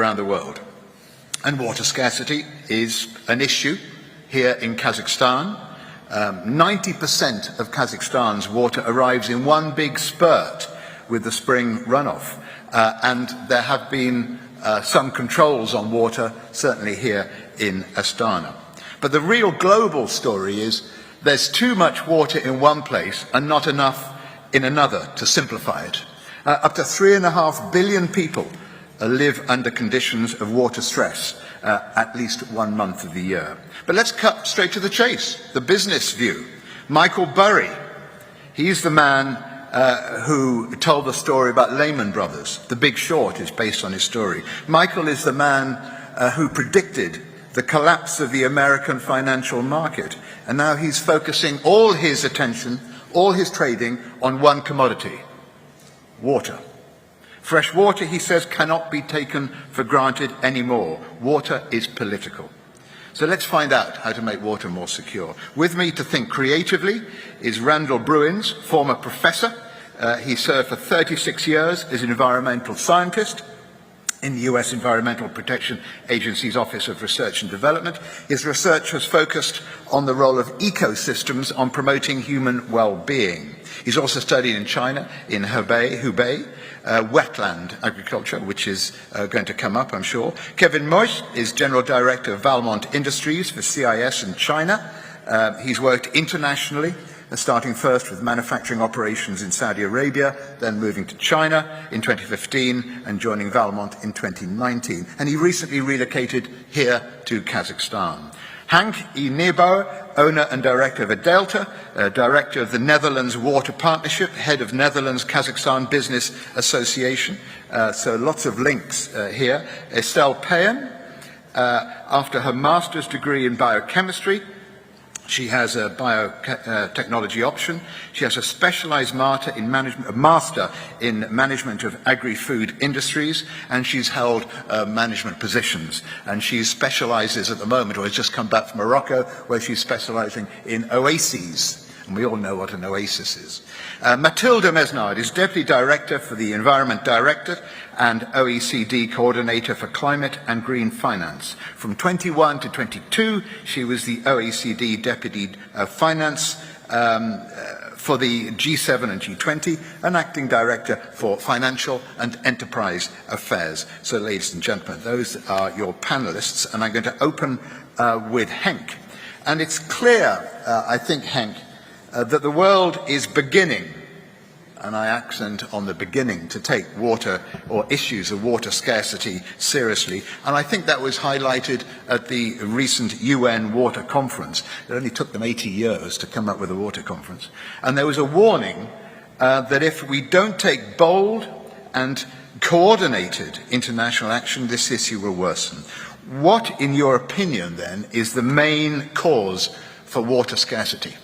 around the world. And water scarcity is an issue here in Kazakhstan. 90% of Kazakhstan's water arrives in one big spurt with the spring runoff. And there have been some controls on water, certainly here in Astana. But the real global story is there's too much water in one place and not enough in another, to simplify it. Up to 3.5 billion people live under conditions of water stress at least 1 month of the year. But let's cut straight to the chase, the business view. Michael Burry, he's the man who told the story about Lehman Brothers. The Big Short is based on his story. Michael is the man who predicted the collapse of the American financial market. And now he's focusing all his attention, all his trading on one commodity, water. Fresh water, he says, cannot be taken for granted anymore. Water is political. So let's find out how to make water more secure. With me to think creatively is Randall Bruins, former professor. He served for 36 years as an environmental scientist in the US Environmental Protection Agency's Office of Research and Development. His research has focused on the role of ecosystems on promoting human well-being. He's also studied in China, in Hubei, wetland agriculture, which is going to come up, I'm sure. Kevin Moyes is General Director of Valmont Industries for CIS in China. He's worked internationally, starting first with manufacturing operations in Saudi Arabia, then moving to China in 2015 and joining Valmont in 2019. And he recently relocated here to Kazakhstan. Hank E. Neubauer, owner and director of Adelta, director of the Netherlands Water Partnership, head of Netherlands-Kazakhstan Business Association. So lots of links here. Estelle Payen, after her master's degree in biochemistry, she has a biotechnology option. She has a specialized master in management of agri-food industries, and she's held management positions. And she specializes at the moment, or has just come back from Morocco, where she's specializing in oases. And we all know what an oasis is. Mathilde Mesnard is Deputy Director for the Environment Directorate and OECD Coordinator for Climate and Green Finance. From 21 to 22, she was the OECD Deputy Finance for the G7 and G20, and Acting Director for Financial and Enterprise Affairs. So, ladies and gentlemen, those are your panelists, and I'm going to open with Henk. And it's clear, I think, Henk, that the world is beginning, and I accent on the beginning, to take water or issues of water scarcity seriously. And I think that was highlighted at the recent UN Water Conference. It only took them 80 years to come up with a water conference. And there was a warning that if we don't take bold and coordinated international action, this issue will worsen. What, in your opinion, then, is the main cause for water scarcity?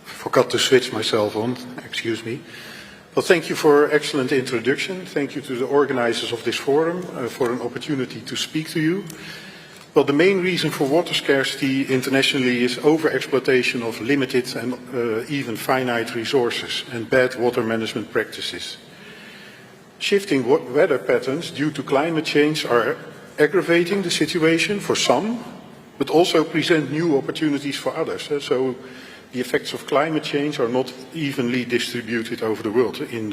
Forgot to switch myself on, excuse me. Well, thank you for an excellent introduction. Thank you to the organizers of this forum for an opportunity to speak to you. Well, the main reason for water scarcity internationally is overexploitation of limited and even finite resources and bad water management practices. Shifting weather patterns due to climate change are aggravating the situation for some, but also present new opportunities for others. So the effects of climate change are not evenly distributed over the world in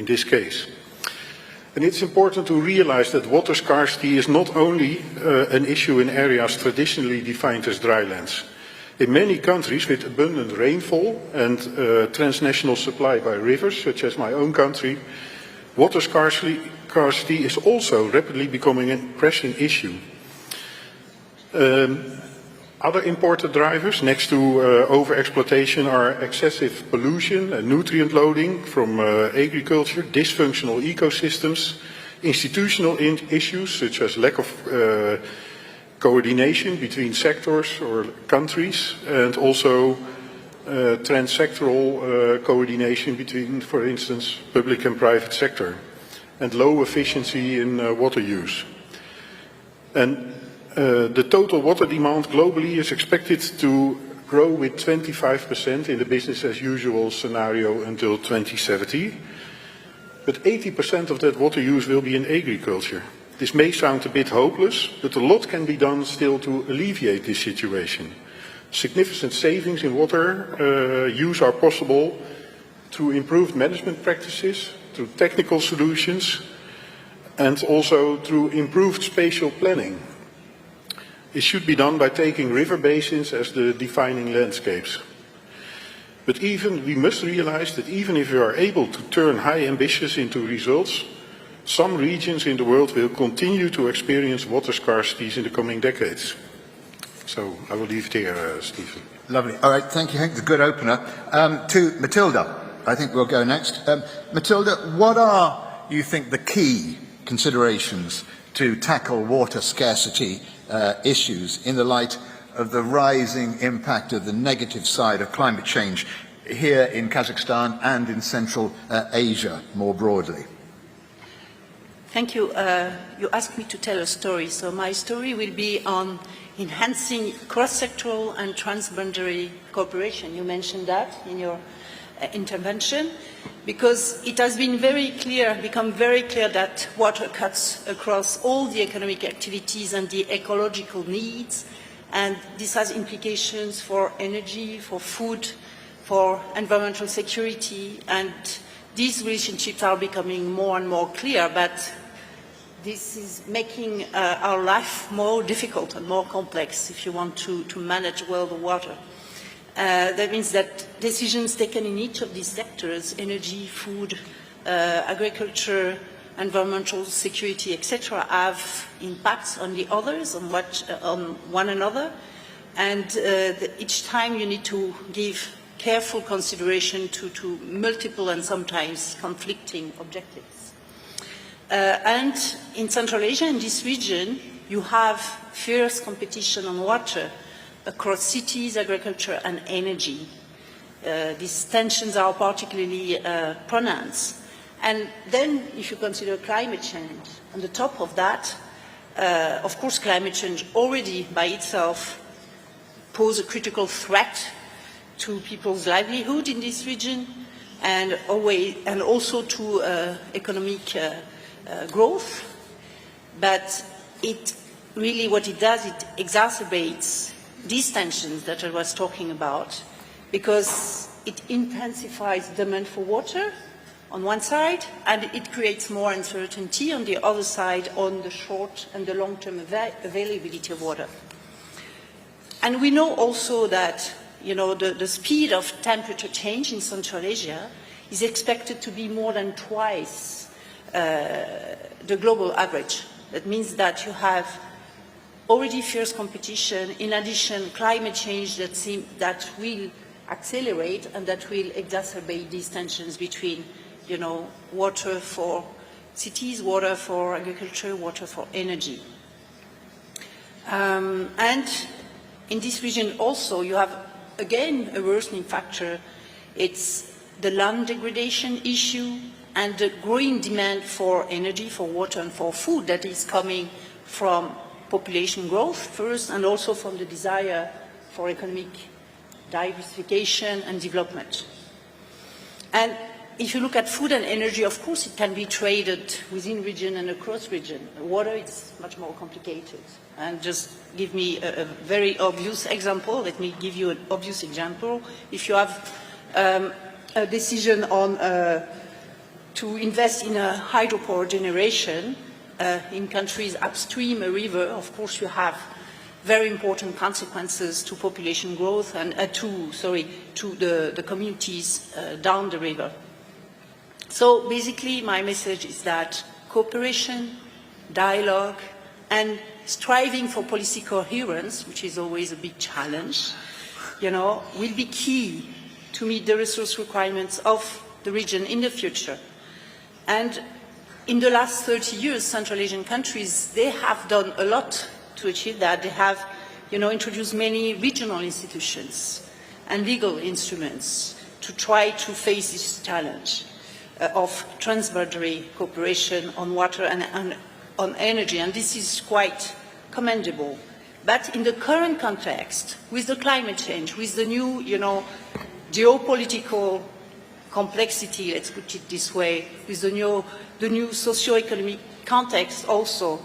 this case. And it's important to realize that water scarcity is not only an issue in areas traditionally defined as drylands. In many countries with abundant rainfall and transnational supply by rivers, such as my own country, water scarcity is also rapidly becoming a pressing issue. Other important drivers next to overexploitation are excessive pollution and nutrient loading from agriculture, dysfunctional ecosystems, institutional issues such as lack of coordination between sectors or countries, and also transsectoral coordination between, for instance, public and private sector, and low efficiency in water use. And the total water demand globally is expected to grow with 25% in the business as usual scenario until 2070. But 80% of that water use will be in agriculture. This may sound a bit hopeless, but a lot can be done still to alleviate this situation. Significant savings in water use are possible through improved management practices, through technical solutions, and also through improved spatial planning. It should be done by taking river basins as the defining landscapes. But we must realize that even if we are able to turn high ambitions into results, some regions in the world will continue to experience water scarcities in the coming decades. So I will leave it here, Stephen. Lovely. All right, thank you. I think it's a good opener. To Matilda, I think we'll go next. Matilda, what are, you think, the key considerations to tackle water scarcity issues in the light of the rising impact of the negative side of climate change here in Kazakhstan and in Central Asia more broadly? Thank you. You asked me to tell a story, so my story will be on enhancing cross-sectoral and transboundary cooperation. You mentioned that in your intervention, because it has been become very clear that water cuts across all the economic activities and the ecological needs, and this has implications for energy, for food, for environmental security, and these relationships are becoming more and more clear, but this is making our life more difficult and more complex if you want to manage well the water. That means that decisions taken in each of these sectors, energy, food, agriculture, environmental security, etc., have impacts on the others, on one another, and each time you need to give careful consideration to multiple and sometimes conflicting objectives. And in Central Asia, in this region, you have fierce competition on water across cities, agriculture, and energy. These tensions are particularly pronounced. And then, if you consider climate change, on the top of that, of course, climate change already by itself poses a critical threat to people's livelihood in this region, and also to economic growth. But it really, what it does, it exacerbates these tensions that I was talking about, because it intensifies demand for water on one side, and it creates more uncertainty on the other side on the short and the long-term availability of water. And we know also that the speed of temperature change in Central Asia is expected to be more than twice the global average. That means that you have already fierce competition, in addition climate change that will accelerate and that will exacerbate these tensions between water for cities, water for agriculture, water for energy. And in this region also you have again a worsening factor. It's the land degradation issue and the growing demand for energy, for water and for food that is coming from population growth first, and also from the desire for economic diversification and development. And if you look at food and energy, of course it can be traded within region and across region. Water is much more complicated. And just give me a very obvious example. Let me give you an obvious example. If you have a decision on to invest in a hydropower generation in countries upstream a river, of course you have very important consequences to population growth and to the communities down the river. So basically my message is that cooperation, dialogue, and striving for policy coherence, which is always a big challenge, will be key to meet the resource requirements of the region in the future. And in the last 30 years, Central Asian countries, they have done a lot to achieve that. They have, introduced many regional institutions and legal instruments to try to face this challenge of transboundary cooperation on water and on energy, and this is quite commendable. But in the current context, with the climate change, with the new, geopolitical complexity, let's put it this way, with the new socio-economic context also,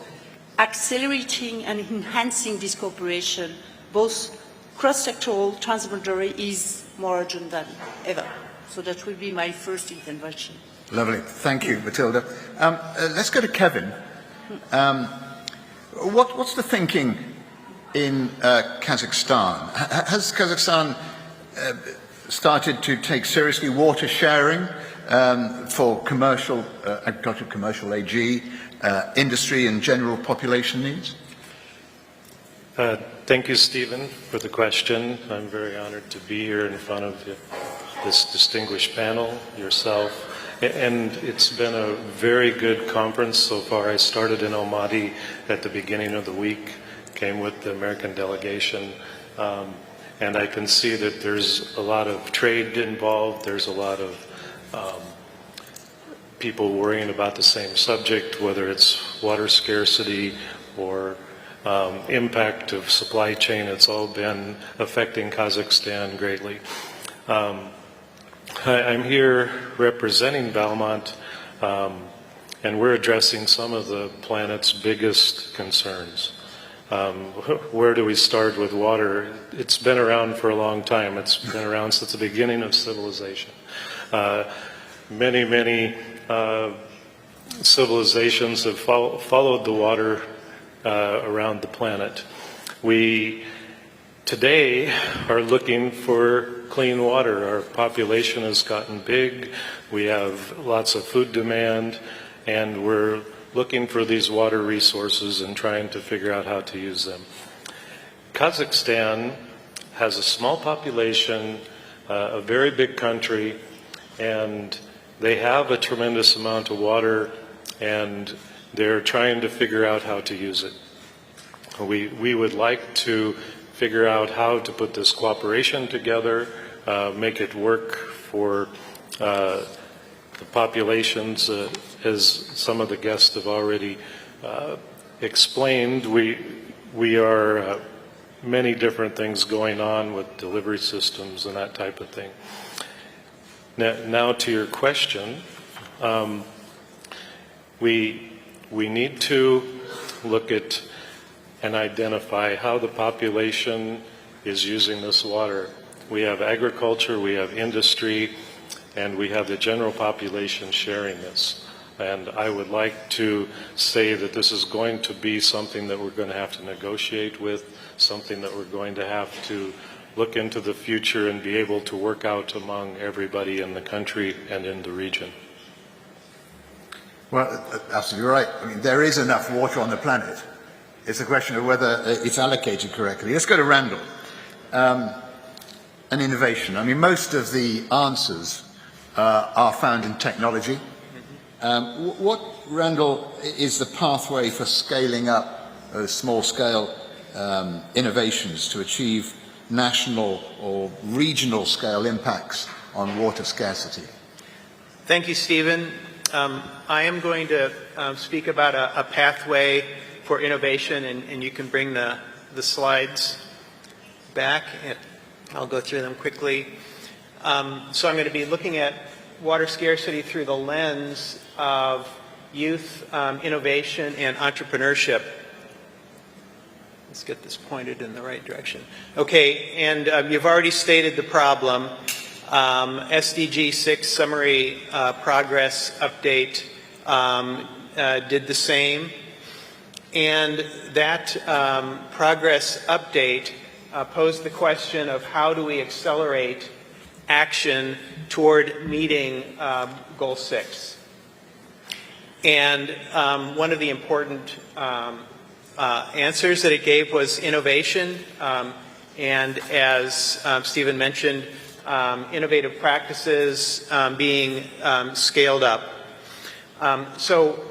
accelerating and enhancing this cooperation, both cross-sectoral, transboundary, is more urgent than ever. So that will be my first intervention. Lovely. Thank you, Matilda. Let's go to Kevin. What's the thinking in Kazakhstan? Has Kazakhstan started to take seriously water sharing for commercial, agricultural, commercial AG, industry and general population needs? Thank you, Stephen, for the question. I'm very honored to be here in front of this distinguished panel, yourself. And it's been a very good conference so far. I started in Almaty at the beginning of the week, came with the American delegation, and I can see that there's a lot of trade involved. There's a lot of people worrying about the same subject, whether it's water scarcity or impact of supply chain. It's all been affecting Kazakhstan greatly. I'm here representing Valmont, and we're addressing some of the planet's biggest concerns. Where do we start with water? It's been around for a long time. It's been around since the beginning of civilization. Many civilizations have followed the water around the planet. We today are looking for clean water. Our population has gotten big. We have lots of food demand, and we're looking for these water resources and trying to figure out how to use them. Kazakhstan has a small population, a very big country, and they have a tremendous amount of water, and they're trying to figure out how to use it. We would like to figure out how to put this cooperation together, make it work for the populations. As some of the guests have already explained, we are many different things going on with delivery systems and that type of thing. Now to your question, we need to look at and identify how the population is using this water. We have agriculture, we have industry, and we have the general population sharing this. And I would like to say that this is going to be something that we're going to have to negotiate with, something that we're going to have to look into the future and be able to work out among everybody in the country and in the region. Well, absolutely right. I mean, there is enough water on the planet. It's a question of whether it's allocated correctly. Let's go to Randall. And innovation. I mean, most of the answers are found in technology. What, Randall, is the pathway for scaling up small-scale innovations to achieve national or regional scale impacts on water scarcity? Thank you, Stephen. I am going to speak about a pathway for innovation, and you can bring the slides back, and I'll go through them quickly. So I'm going to be looking at water scarcity through the lens of youth, innovation, and entrepreneurship. Let's get this pointed in the right direction. Okay, and you've already stated the problem. SDG 6 summary progress update did the same. And that progress update posed the question of how do we accelerate action toward meeting Goal 6. And one of the important answers that it gave was innovation. And as Stephen mentioned, innovative practices being scaled up. So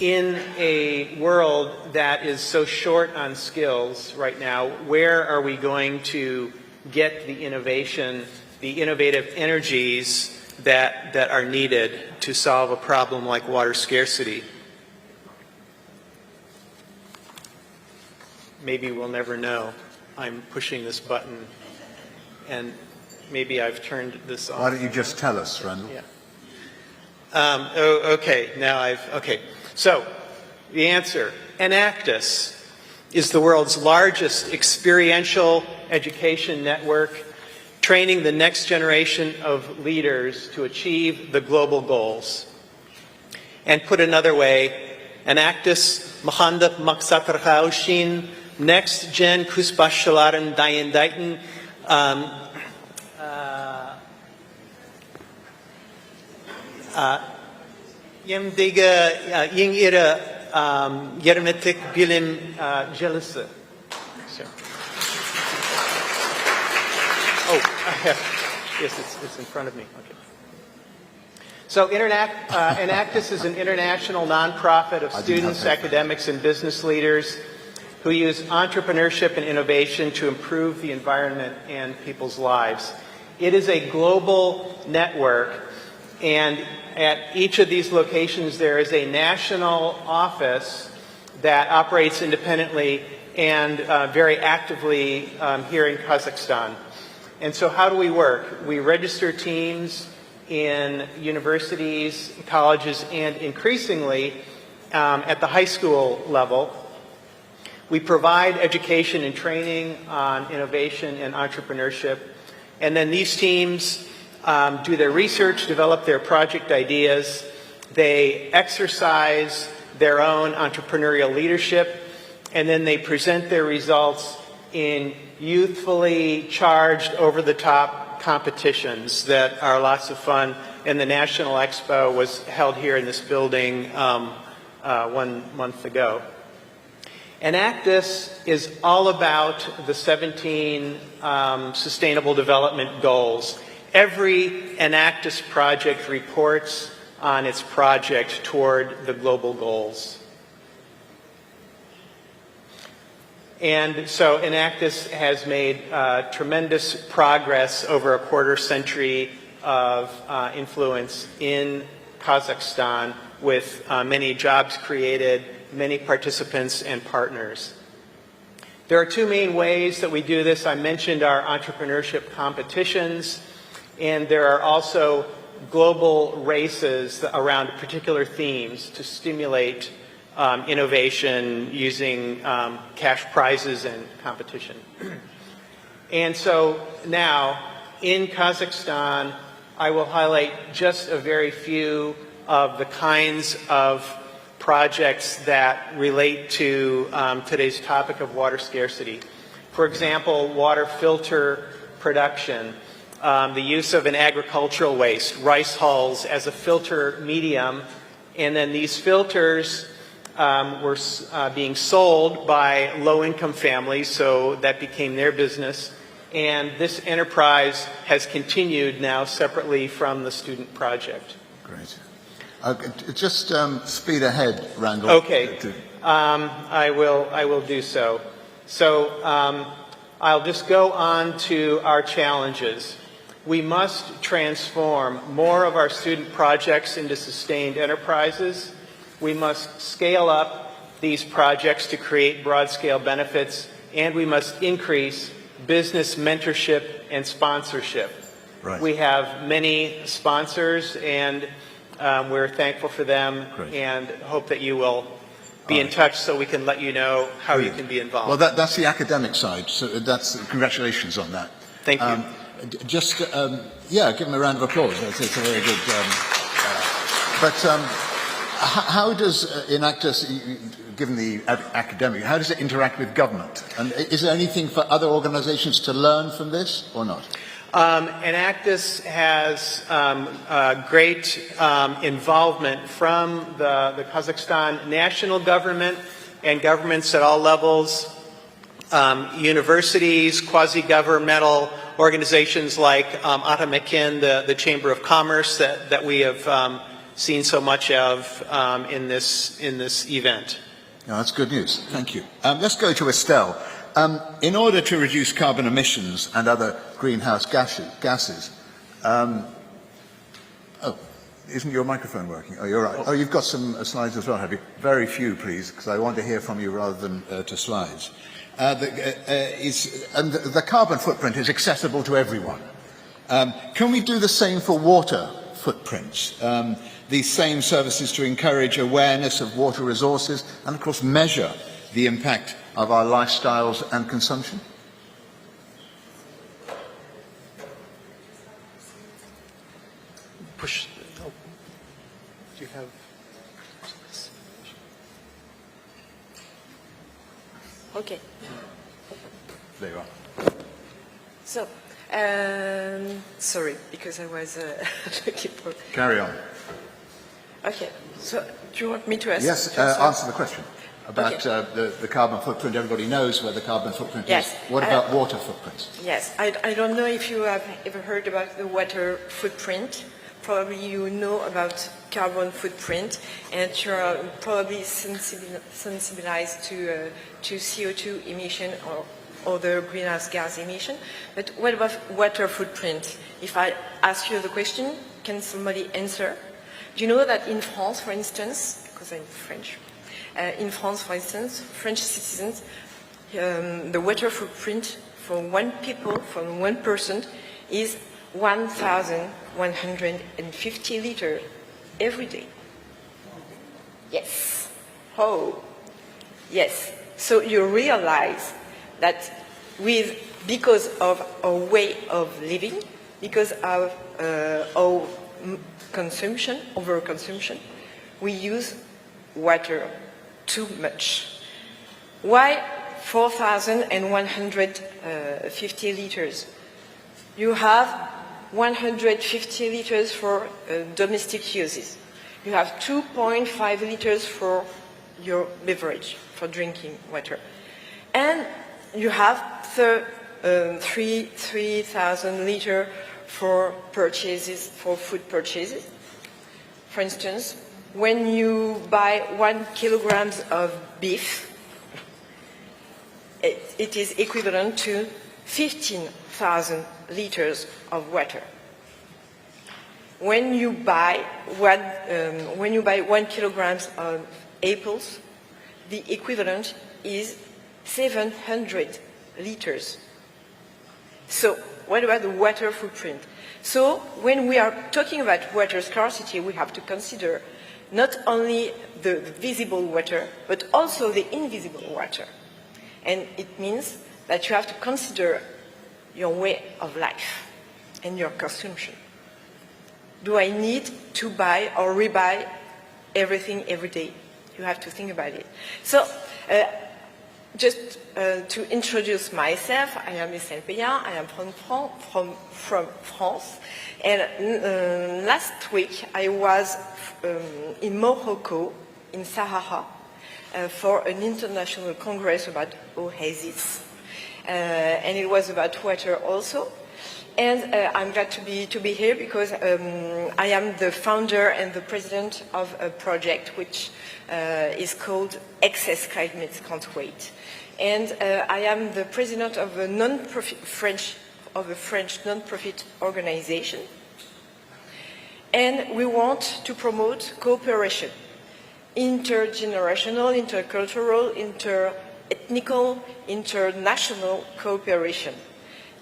in a world that is so short on skills right now, where are we going to get the innovation, the innovative energies that are needed to solve a problem like water scarcity? maybe we'll never know. I'm pushing this button, and maybe I've turned this off. Why don't you just tell us, Randall? Yeah. Okay, okay. So, the answer, Enactus is the world's largest experiential education network, training the next generation of leaders to achieve the global goals. And put another way, Enactus Mahandak Maksatarhaushin, next gen Kusbashalaran Dayandaiten, Yemdiga Ying Ira Yermetik Bilim Jelisa. Oh, I have, yes, it's in front of me. Okay. So Enactus is an international nonprofit of students, academics, and business leaders who use entrepreneurship and innovation to improve the environment and people's lives. It is a global network, and at each of these locations there is a national office that operates independently and very actively here in Kazakhstan. And so how do we work? We register teams in universities, colleges, and increasingly at the high school level. We provide education and training on innovation and entrepreneurship. And then these teams do their research, develop their project ideas. They exercise their own entrepreneurial leadership, and then they present their results in youthfully charged, over-the-top competitions that are lots of fun. And the National Expo was held here in this building 1 month ago. Enactus is all about the 17 Sustainable Development Goals. Every Enactus project reports on its project toward the global goals. And so Enactus has made tremendous progress over a quarter century of influence in Kazakhstan, with many jobs created, many participants and partners. There are two main ways that we do this. I mentioned our entrepreneurship competitions, and there are also global races around particular themes to stimulate innovation using cash prizes and competition. And so now, in Kazakhstan, I will highlight just a very few of the kinds of projects that relate to today's topic of water scarcity. For example, water filter production, the use of an agricultural waste, rice hulls, as a filter medium, and then these filters were being sold by low-income families, so that became their business. And this enterprise has continued now separately from the student project. Great. Just speed ahead, Randall. Okay. I will do so. So I'll just go on to our challenges. We must transform more of our student projects into sustained enterprises. We must scale up these projects to create broad-scale benefits, and we must increase business mentorship and sponsorship. Right. We have many sponsors, and we're thankful for them. Great. And hope that you will be in touch so we can let you know how you can be involved. Well, that's the academic side, so congratulations on that. Thank you. Give them a round of applause. It's a very good... how does Enactus, given the academic, how does it interact with government? And is there anything for other organizations to learn from this or not? Enactus has great involvement from the Kazakhstan national government and governments at all levels, universities, quasi-governmental organizations like Atamekin, the Chamber of Commerce that we have seen so much of in this event. No, that's good news. Thank you. Let's go to Estelle. In order to reduce carbon emissions and other greenhouse gases, isn't your microphone working? Oh, you're right. Oh, you've got some slides as well, have you? Very few, please, because I want to hear from you rather than to slides. and the carbon footprint is accessible to everyone. Can we do the same for water footprints? These same services to encourage awareness of water resources and, of course, measure the impact of our lifestyles and consumption? Push. Oh. Do you have? Okay. There you are. So, sorry, because I was looking for... Carry on. Okay, so do you want me to ask? Yes, answer the question about Okay. the carbon footprint. Everybody knows where the carbon footprint Yes. is. What about water footprints? Yes, I don't know if you have ever heard about the water footprint. Probably you know about carbon footprint, and you're probably sensibilized to CO2 emission or other greenhouse gas emission. But what about water footprint? If I ask you the question, can somebody answer? Do you know that in France, for instance, because I'm French, in France, for instance, French citizens, the water footprint for one person is 1,150 liters every day. Yes. Oh, yes. So you realize that because of our way of living, because of our overconsumption, we use water too much. Why 4,150 liters? You have 150 liters for domestic uses. You have 2.5 liters for your beverage, for drinking water. And you have 3,000 liters for purchases, for food purchases. For instance, when you buy 1 kilogram of beef, it is equivalent to 15,000 liters of water. When you buy 1 kilogram of apples, the equivalent is 700 liters. So, what about the water footprint? So, when we are talking about water scarcity, we have to consider not only the visible water, but also the invisible water. And it means that you have to consider your way of life and your consumption. Do I need to buy or rebuy everything every day? You have to think about it. So, just to introduce myself, I am Michel Peyan, I am from France, and last week I was in Morocco, in Sahara, for an international congress about oases. And it was about water also. And I'm glad to be here because I am the founder and the president of a project which is called Excess Climate Can't Wait. And I am the president of a French non-profit organization. And we want to promote cooperation, intergenerational, intercultural, inter-ethnical, international cooperation,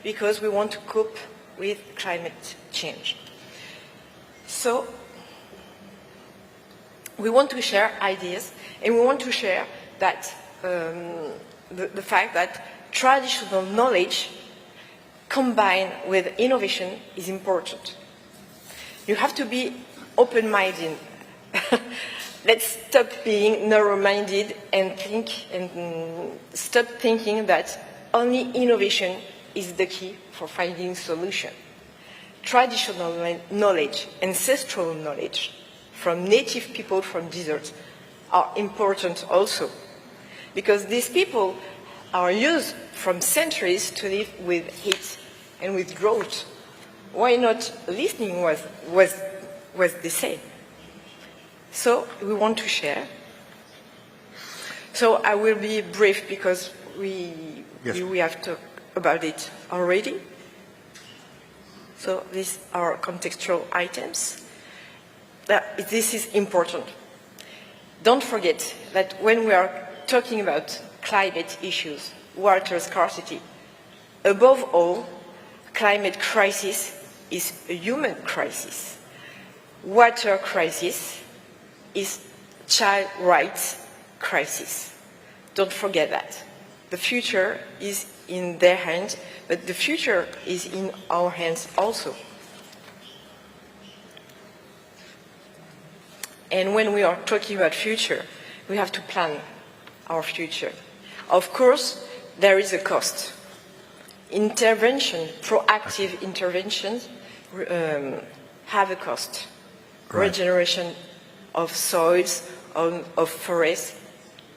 because we want to cope with climate change. So, we want to share ideas, and we want to share that the fact that traditional knowledge combined with innovation is important. You have to be open-minded. Let's stop being narrow-minded and stop thinking that only innovation is the key for finding solution. Traditional knowledge, ancestral knowledge from native people from deserts are important also, because these people are used from centuries to live with heat and with drought. Why not listening was the same? So we want to share. So I will be brief because we have talked about it already. So these are contextual items. This is important. Don't forget that when we are talking about climate issues, water scarcity. Above all, climate crisis is a human crisis. Water crisis is child rights crisis. Don't forget that. The future is in their hands, but the future is in our hands also. And when we are talking about future, we have to plan our future. Of course, there is a cost. Intervention, proactive interventions have a cost. Right. Regeneration of soils, of forests,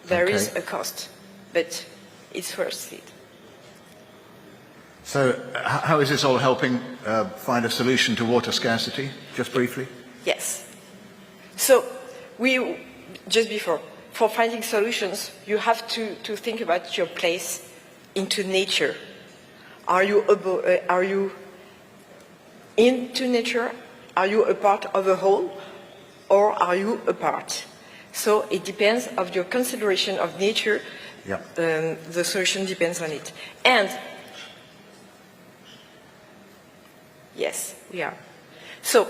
there is a cost, but it's worth it. So how is this all helping find a solution to water scarcity, just briefly? Yes. So just before, for finding solutions, you have to think about your place into nature. Are you into nature? Are you a part of a whole? Or are you a part? So it depends of your consideration of nature. Yeah. The solution depends on it. And yes, we are. So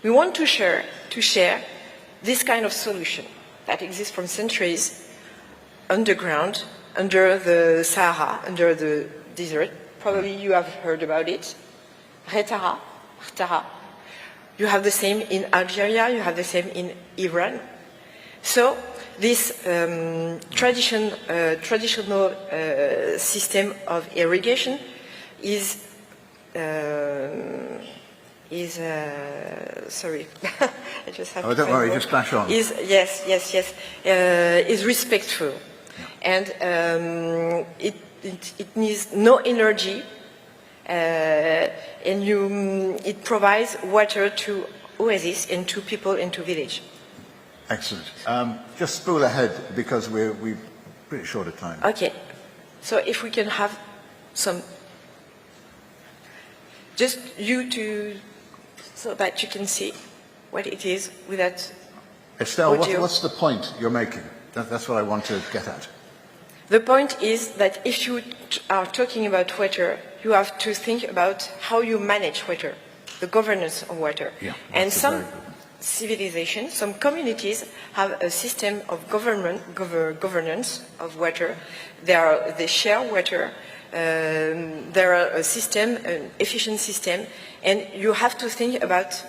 we want to share this kind of solution that exists from centuries underground, under the Sahara, under the desert. Probably you have heard about it. Retara. You have the same in Algeria, you have the same in Iran. So this traditional system of irrigation is sorry, I just have to don't worry, just flash on. Is respectful, and it needs no energy, and it provides water to oases and to people and to village. Excellent. Just spool ahead because we're pretty short of time. Okay, so if we can have some, just you to, so that you can see what it is with that. Estelle, what's the point you're making? That's what I want to get at. The point is that if you are talking about water, you have to think about how you manage water, the governance of water. Yeah, and some civilizations, some communities have a system of governance of water. They share water. There are a system, an efficient system, and you have to think about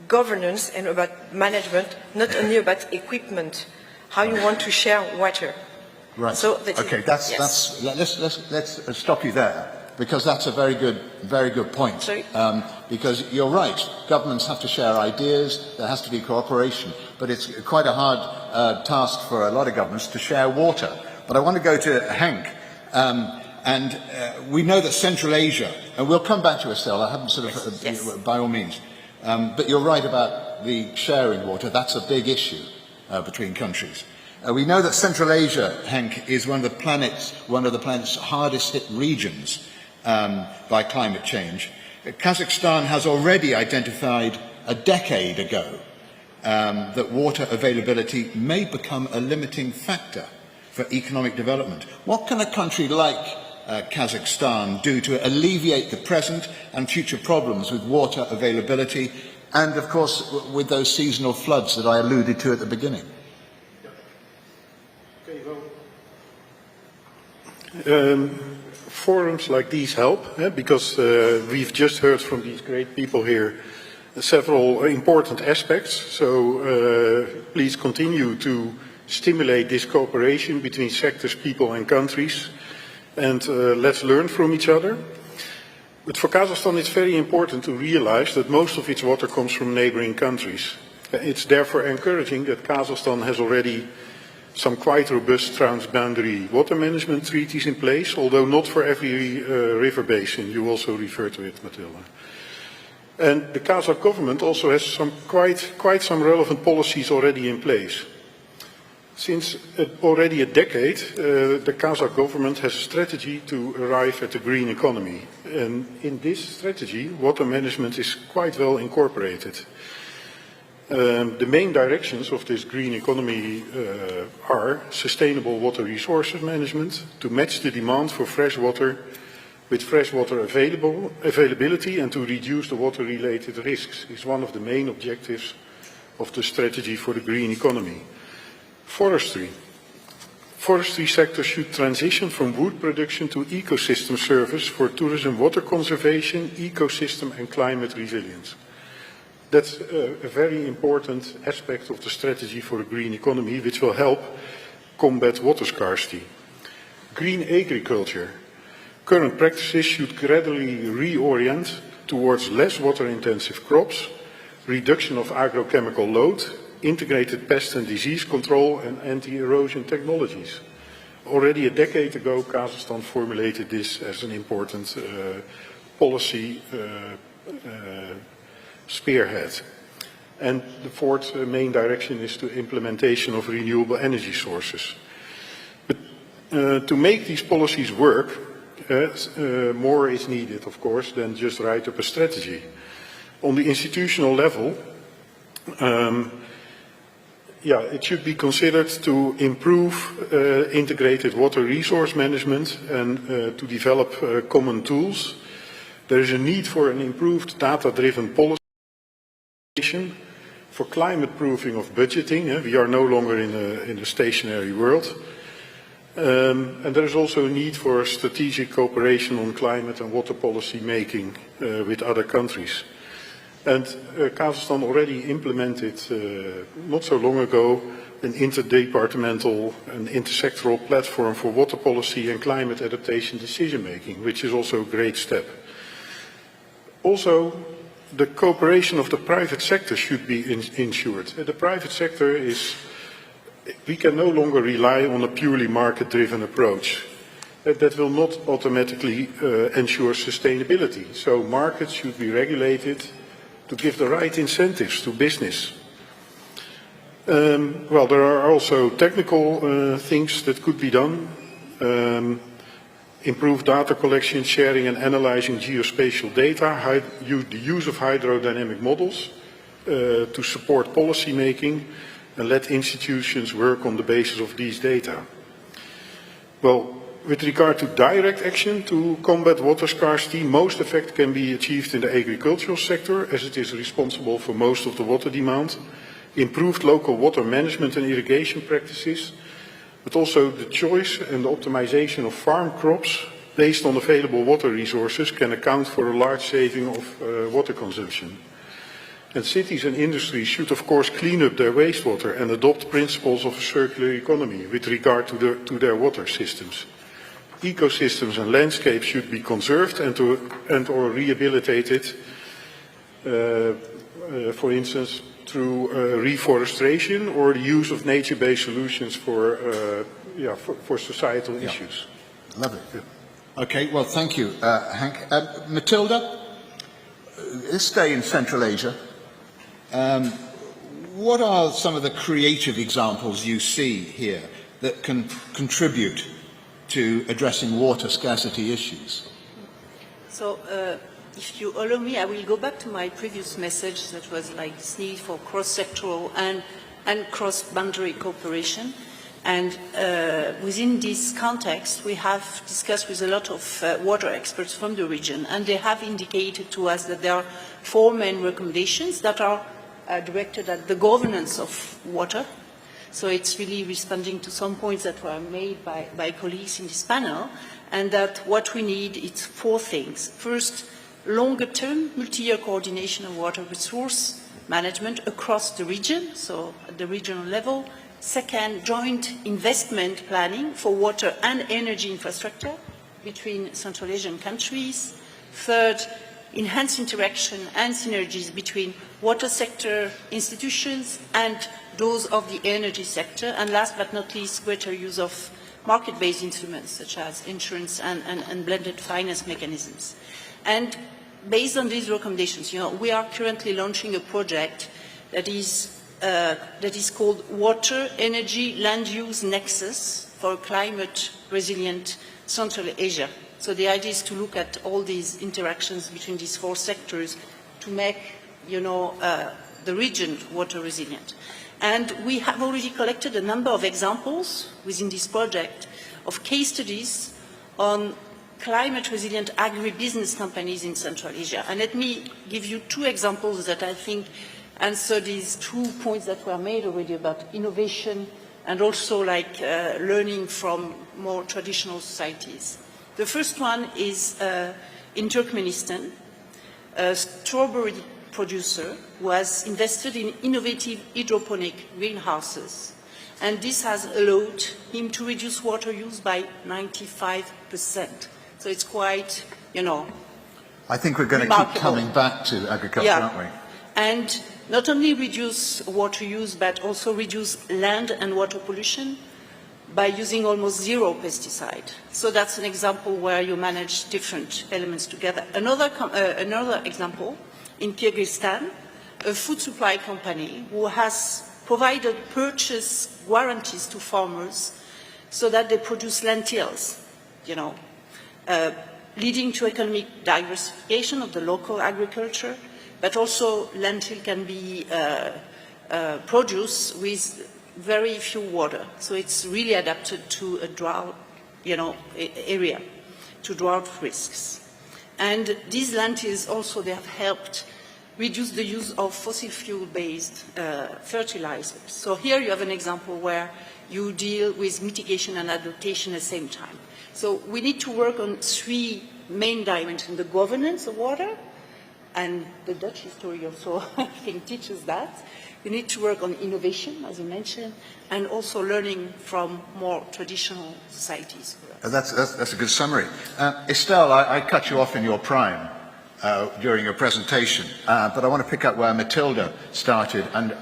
governance and about management, not only about equipment, how you want to share water. Right. So okay, let's stop you there, because that's a very good point. Sorry? Because you're right, governments have to share ideas, there has to be cooperation, but it's quite a hard task for a lot of governments to share water. But I want to go to Henk, and we know that Central Asia, and we'll come back to Estelle, I haven't sort of, yes. By all means, but you're right about the sharing water, that's a big issue between countries. We know that Central Asia, Henk, is one of the planet's hardest hit regions by climate change. Kazakhstan has already identified a decade ago that water availability may become a limiting factor for economic development. What can a country like Kazakhstan do to alleviate the present and future problems with water availability and, of course, with those seasonal floods that I alluded to at the beginning? Forums like these help, because we've just heard from these great people here several important aspects. So please continue to stimulate this cooperation between sectors, people and countries, and let's learn from each other. But for Kazakhstan it's very important to realize that most of its water comes from neighboring countries. It's therefore encouraging that Kazakhstan has already some quite robust transboundary water management treaties in place, although not for every river basin. You also refer to it, Matilda. And the Kazakh government also has some quite some relevant policies already in place. Since already a decade, the Kazakh government has a strategy to arrive at a green economy. And in this strategy, water management is quite well incorporated. The main directions of this green economy are sustainable water resources management to match the demand for fresh water with freshwater availability and to reduce the water-related risks is one of the main objectives of the strategy for the green economy. Forestry. Forestry sector should transition from wood production to ecosystem service for tourism, water conservation, ecosystem and climate resilience. That's a very important aspect of the strategy for the green economy, which will help combat water scarcity. Green agriculture. Current practices should gradually reorient towards less water-intensive crops, reduction of agrochemical load, integrated pest and disease control, and anti-erosion technologies. Already a decade ago, Kazakhstan formulated this as an important policy spearhead. And the fourth main direction is the implementation of renewable energy sources. But to make these policies work, more is needed, of course, than just write up a strategy. On the institutional level, it should be considered to improve integrated water resource management and to develop common tools. There is a need for an improved data-driven policy for climate proofing of budgeting. We are no longer in a stationary world. And there is also a need for strategic cooperation on climate and water policy making with other countries. And Kazakhstan already implemented, not so long ago, an interdepartmental and intersectoral platform for water policy and climate adaptation decision making, which is also a great step. Also, the cooperation of the private sector should be ensured. The private sector we can no longer rely on a purely market-driven approach. That will not automatically ensure sustainability. So markets should be regulated to give the right incentives to business. Well, there are also technical things that could be done. Improve data collection, sharing and analyzing geospatial data, the use of hydrodynamic models to support policy making, and let institutions work on the basis of these data. Well, with regard to direct action to combat water scarcity, most effect can be achieved in the agricultural sector, as it is responsible for most of the water demand. Improved local water management and irrigation practices, but also the choice and the optimization of farm crops based on available water resources can account for a large saving of water consumption. And cities and industries should of course clean up their wastewater and adopt principles of a circular economy with regard to their water systems. Ecosystems and landscapes should be conserved and or rehabilitated, for instance, through reforestation or the use of nature-based solutions for societal issues. Lovely. Okay, well, thank you, Hank. Matilda, let's stay in Central Asia. What are some of the creative examples you see here that can contribute to addressing water scarcity issues? So, if you allow me, I will go back to my previous message that was like this need for cross-sectoral and cross-boundary cooperation. And within this context, we have discussed with a lot of water experts from the region, and they have indicated to us that there are 4 main recommendations that are directed at the governance of water. So it's really responding to some points that were made by colleagues in this panel, and that what we need is 4 things. First, longer-term multi-year coordination of water resource management across the region, so at the regional level. Second, joint investment planning for water and energy infrastructure between Central Asian countries. Third, enhanced interaction and synergies between water sector institutions and those of the energy sector. And last but not least, greater use of market-based instruments such as insurance and blended finance mechanisms. And based on these recommendations, we are currently launching a project that is called Water, Energy, Land Use Nexus for Climate Resilient Central Asia. So the idea is to look at all these interactions between these 4 sectors to make, the region water resilient. And we have already collected a number of examples within this project of case studies on climate resilient agribusiness companies in Central Asia. And let me give you two examples that I think answer these 2 points that were made already about innovation and also like learning from more traditional societies. The first one is in Turkmenistan, a strawberry producer who has invested in innovative hydroponic greenhouses. And this has allowed him to reduce water use by 95%. So it's quite, you know, I think we're going to keep coming back to agriculture, aren't we? And not only reduce water use, but also reduce land and water pollution by using almost zero pesticide. So that's an example where you manage different elements together. Another example, in Kyrgyzstan, a food supply company who has provided purchase guarantees to farmers so that they produce lentils, you know, leading to economic diversification of the local agriculture, but also lentil can be produced with very few water. So it's really adapted to a drought, you know, area, to drought risks. And these lentils also, they have helped reduce the use of fossil fuel-based fertilizers. So here you have an example where you deal with mitigation and adaptation at the same time. So we need to work on three main dimensions: the governance of water, and the Dutch history also, I think, teaches that. You need to work on innovation, as you mentioned, and also learning from more traditional societies. That's a good summary. Estelle, I cut you off in your prime during your presentation, but I want to pick up where Matilda started, and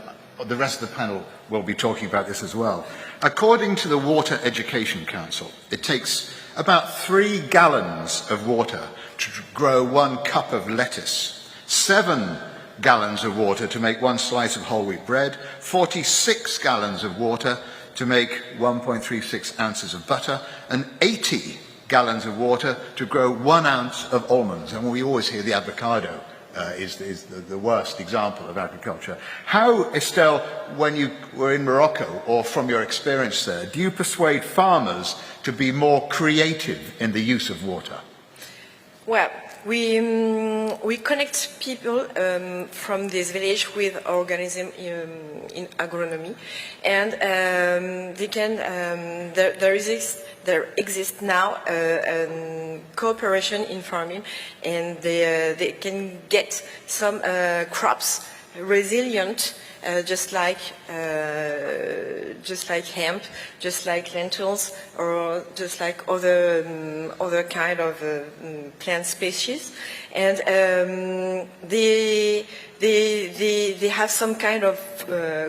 the rest of the panel will be talking about this as well. According to the Water Education Council, it takes about 3 gallons of water to grow 1 cup of lettuce, 7 gallons of water to make 1 slice of whole wheat bread, 46 gallons of water to make 1.36 ounces of butter, and 80 gallons of water to grow 1 ounce of almonds. And we always hear the avocado is the worst example of agriculture. How, Estelle, when you were in Morocco, or from your experience there, do you persuade farmers to be more creative in the use of water? Well, we connect people from this village with organisms in agronomy, and they can there exists now cooperation in farming, and they can get some crops resilient, just like hemp, just like lentils, or just like other kind of plant species, and they have some kind of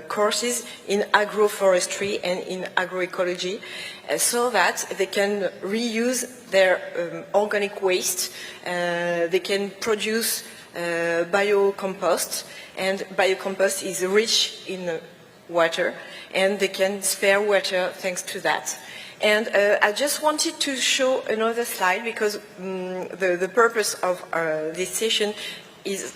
courses in agroforestry and in agroecology, so that they can reuse their organic waste. They can produce biocompost, and biocompost is rich in water, and they can spare water thanks to that. And I just wanted to show another slide, because the purpose of this session is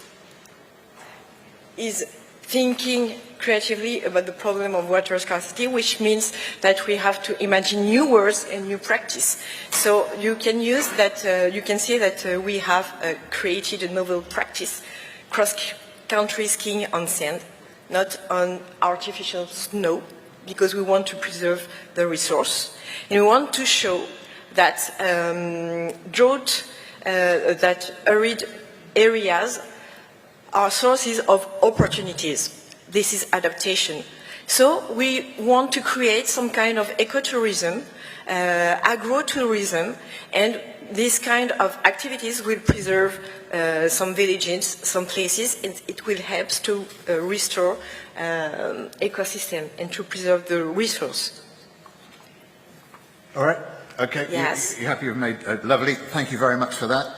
thinking creatively about the problem of water scarcity, which means that we have to imagine new words and new practice. So you can use that, you can see that we have created a novel practice, cross-country skiing on sand, not on artificial snow, because we want to preserve the resource. And we want to show that that arid areas are sources of opportunities. This is adaptation. So we want to create some kind of ecotourism, agrotourism, and this kind of activities will preserve some villages, some places, and it will help to restore ecosystem and to preserve the resource. All right. Okay. Yes. You happy you've made lovely. Thank you very much for that.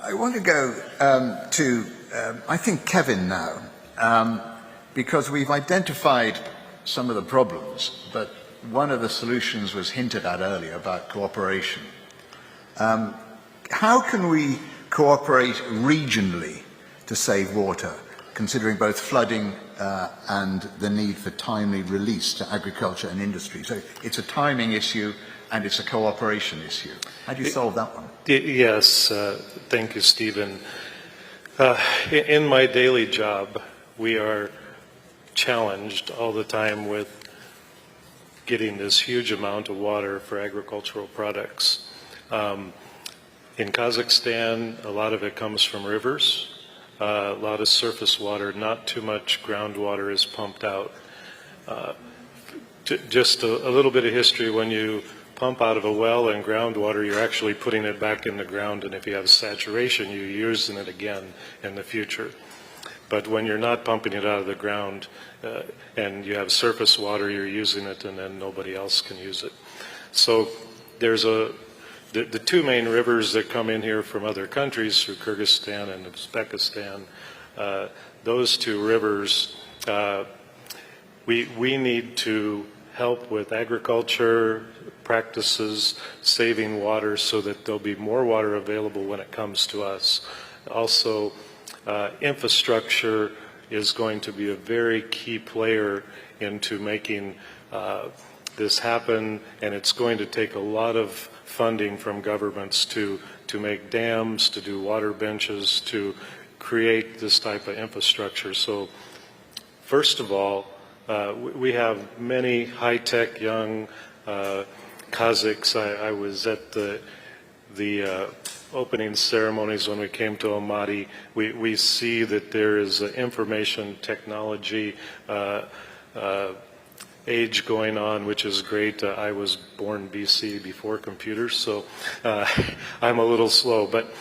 I want to go to, I think, Kevin now, because we've identified some of the problems, but one of the solutions was hinted at earlier about cooperation. How can we cooperate regionally to save water, considering both flooding and the need for timely release to agriculture and industry. So it's a timing issue and it's a cooperation issue. How do you solve that one? Yes, thank you, Stephen. In my daily job, we are challenged all the time with getting this huge amount of water for agricultural products. In Kazakhstan, a lot of it comes from rivers, a lot of surface water, not too much groundwater is pumped out. Just a little bit of history, when you pump out of a well and groundwater, you're actually putting it back in the ground, and if you have saturation, you're using it again in the future. But when you're not pumping it out of the ground and you have surface water, you're using it and then nobody else can use it. So there's the two main rivers that come in here from other countries through Kyrgyzstan and Uzbekistan. Those two rivers, we need to help with agriculture practices, saving water so that there'll be more water available when it comes to us. Also, infrastructure is going to be a very key player into making this happen, and it's going to take a lot of funding from governments to make dams, to do water benches, to create this type of infrastructure. So first of all, we have many high-tech young Kazakhs. I was at the opening ceremonies when we came to Almaty. We see that there is information technology age going on, which is great. I was born BC, before computers, so I'm a little slow. But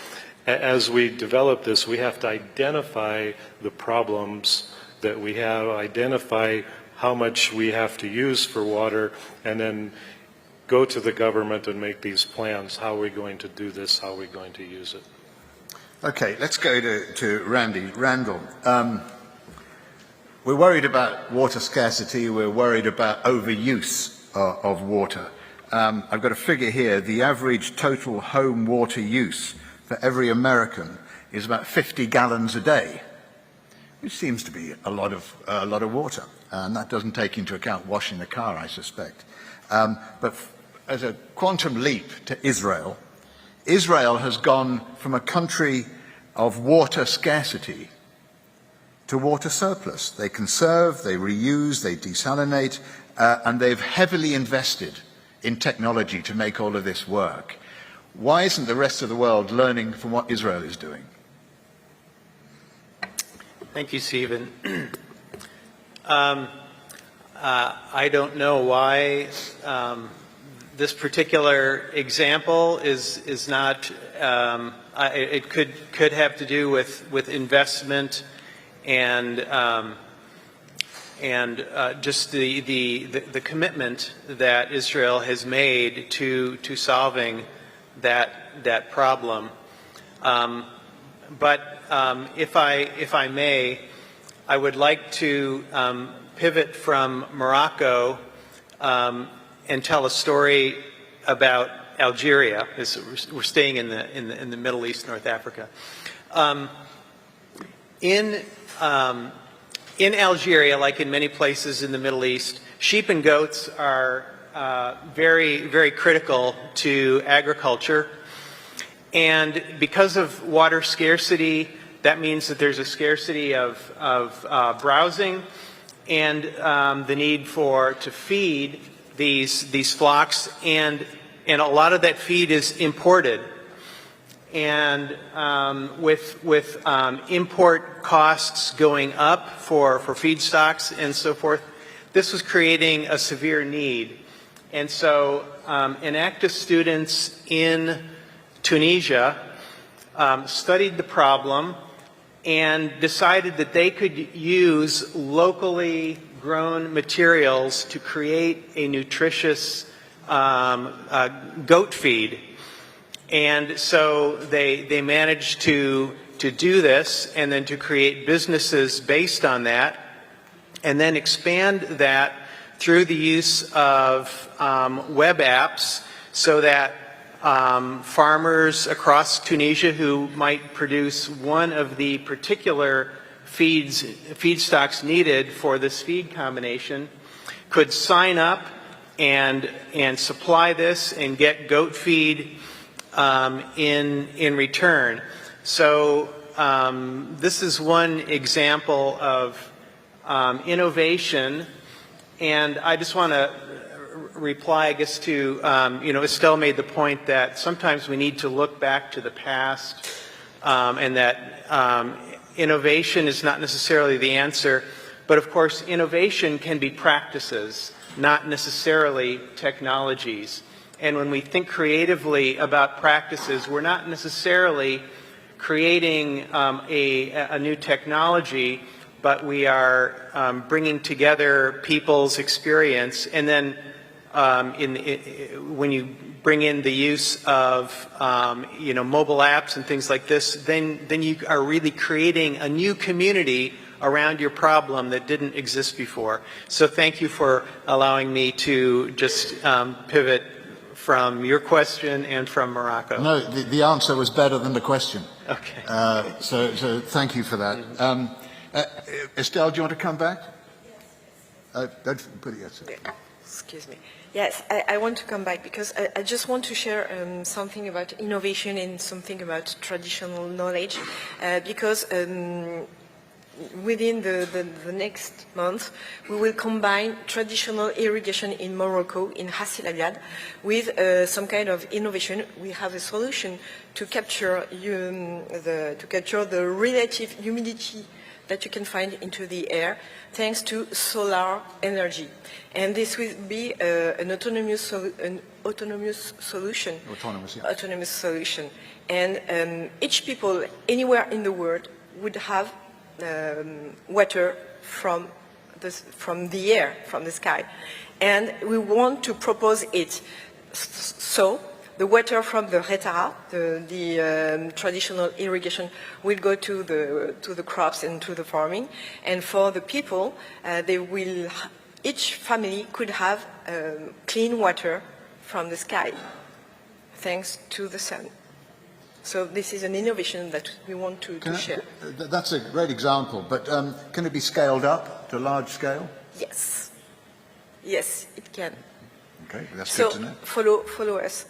as we develop this, we have to identify the problems that we have, identify how much we have to use for water, and then go to the government and make these plans. How are we going to do this? How are we going to use it? Okay, let's go to Randy. Randall, we're worried about water scarcity, we're worried about overuse of water. I've got a figure here. The average total home water use for every American is about 50 gallons a day, which seems to be a lot of water. And that doesn't take into account washing the car, I suspect. But as a quantum leap to Israel, Israel has gone from a country of water scarcity to water surplus. They conserve, they reuse, they desalinate, and they've heavily invested in technology to make all of this work. Why isn't the rest of the world learning from what Israel is doing? Thank you, Stephen. I don't know why this particular example is not. It could have to do with investment and just the commitment that Israel has made to solving that problem. But if I may, I would like to pivot from Morocco and tell a story about Algeria. We're staying in the Middle East, North Africa. In Algeria, like in many places in the Middle East, sheep and goats are very, very critical to agriculture. And because of water scarcity, that means that there's a scarcity of browsing and the need to feed these flocks, and a lot of that feed is imported. And with import costs going up for feedstocks and so forth, this was creating a severe need. And so Enactus students in Tunisia studied the problem and decided that they could use locally grown materials to create a nutritious goat feed. And so they managed to do this and then to create businesses based on that, and then expand that through the use of web apps so that farmers across Tunisia who might produce one of the particular feedstocks needed for this feed combination could sign up and supply this and get goat feed in return. So this is one example of innovation, and I just want to reply, I guess, to, Estelle made the point that sometimes we need to look back to the past, and that innovation is not necessarily the answer, but of course innovation can be practices, not necessarily technologies. And when we think creatively about practices, we're not necessarily creating a new technology, but we are bringing together people's experience, and then when you bring in the use of mobile apps and things like this, then you are really creating a new community around your problem that didn't exist before. So thank you for allowing me to just pivot from your question and from Morocco. No, the answer was better than the question. Okay. So thank you for that. Estelle, do you want to come back? Don't put it yet. Excuse me. Yes, I want to come back because I just want to share something about innovation and something about traditional knowledge because within the next month we will combine traditional irrigation in Morocco, in Hassilagad, with some kind of innovation. We have a solution to capture the relative humidity that you can find into the air thanks to solar energy. And this will be an autonomous solution. Autonomous, yeah. Autonomous solution. And each people anywhere in the world would have water from the air, from the sky. And we want to propose it. So the water from the retara, the traditional irrigation, will go to the crops and to the farming. And for the people, each family could have clean water from the sky, thanks to the sun. So this is an innovation that we want to share. That's a great example, but can it be scaled up to large scale? Yes. Yes, it can. Okay, that's So good to know. follow us.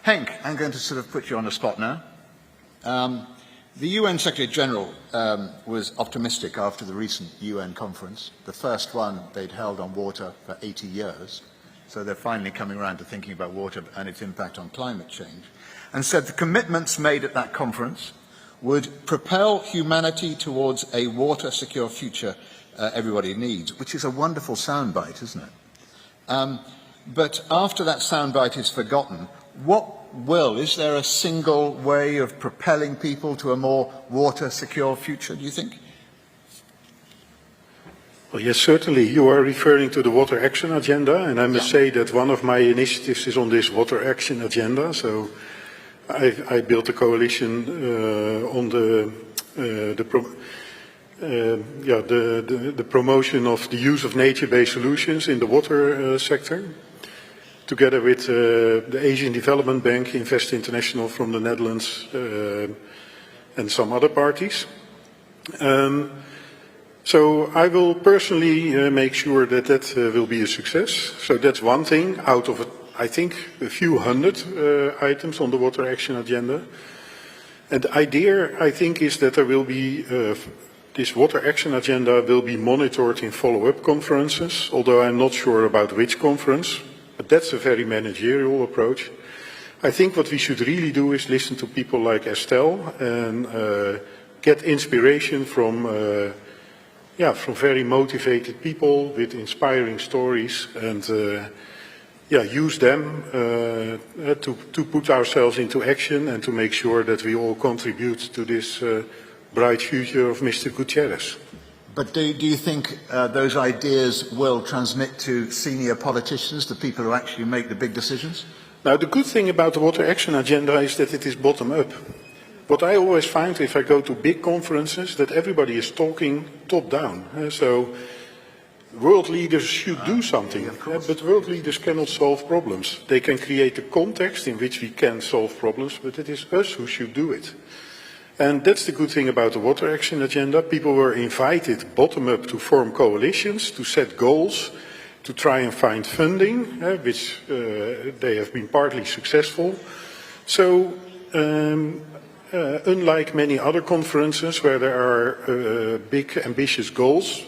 Henk, I'm going to sort of put you on the spot now. The UN Secretary General was optimistic after the recent UN conference, the first one they'd held on water for 80 years. So they're finally coming around to thinking about water and its impact on climate change, and said the commitments made at that conference would propel humanity towards a water-secure future everybody needs, which is a wonderful soundbite, isn't it? But after that soundbite is forgotten, is there a single way of propelling people to a more water-secure future, do you think? Well, yes, certainly. You are referring to the Water Action Agenda, and I must say that one of my initiatives is on this Water Action Agenda. So I built a coalition on the promotion of the use of nature-based solutions in the water sector, together with the Asian Development Bank, Invest International from the Netherlands, and some other parties. So I will personally make sure that will be a success. So that's one thing out of, I think, a few hundred items on the Water Action Agenda. And the idea, I think, is that there will be, this Water Action Agenda will be monitored in follow-up conferences, although I'm not sure about which conference, but that's a very managerial approach. I think what we should really do is listen to people like Estelle and get inspiration from very motivated people with inspiring stories, and use them to put ourselves into action and to make sure that we all contribute to this bright future of Mr. Gutierrez. But do you think those ideas will transmit to senior politicians, the people who actually make the big decisions? Now, the good thing about the Water Action Agenda is that it is bottom-up. What I always find if I go to big conferences, that everybody is talking top-down. So world leaders should do something, but world leaders cannot solve problems. They can create a context in which we can solve problems, but it is us who should do it. And that's the good thing about the Water Action Agenda. People were invited bottom up to form coalitions, to set goals, to try and find funding, which they have been partly successful. So, unlike many other conferences where there are big ambitious goals,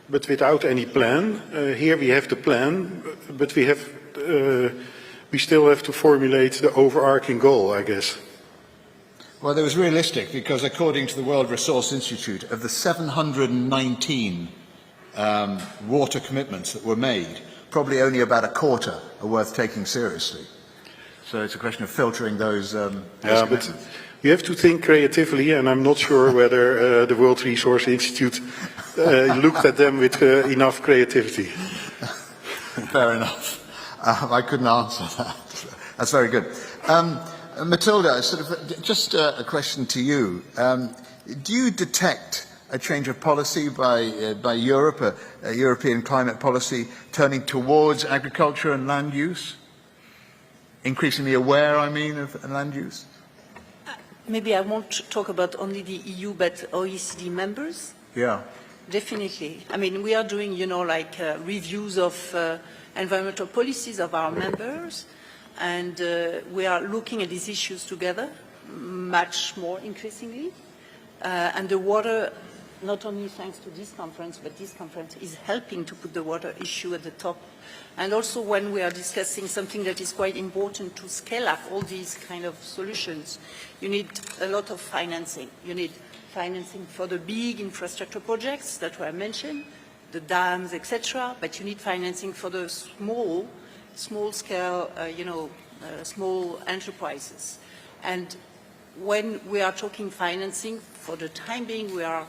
but without any plan, here we have the plan, but we still have to formulate the overarching goal, I guess. Well, it was realistic because according to the World Resource Institute, of the 719 water commitments that were made, probably only about a quarter are worth taking seriously. So it's a question of filtering those but you have to think creatively, and I'm not sure whether the World Resource Institute looked at them with enough creativity. Fair enough. I couldn't answer that. That's very good. Matilda, just a question to you. Do you detect a change of policy by Europe, a European climate policy, turning towards agriculture and land use? Increasingly aware, I mean, of land use? Maybe I won't talk about only the EU, but OECD members. Yeah. Definitely. I mean, we are doing, reviews of environmental policies of our members. And we are looking at these issues together, much more increasingly. And the water, not only thanks to this conference, but this conference is helping to put the water issue at the top. And also when we are discussing something that is quite important to scale up all these kind of solutions, you need a lot of financing. You need financing for the big infrastructure projects that were mentioned, the dams, etc. But you need financing for the small-scale, small enterprises. And when we are talking financing, for the time being, we are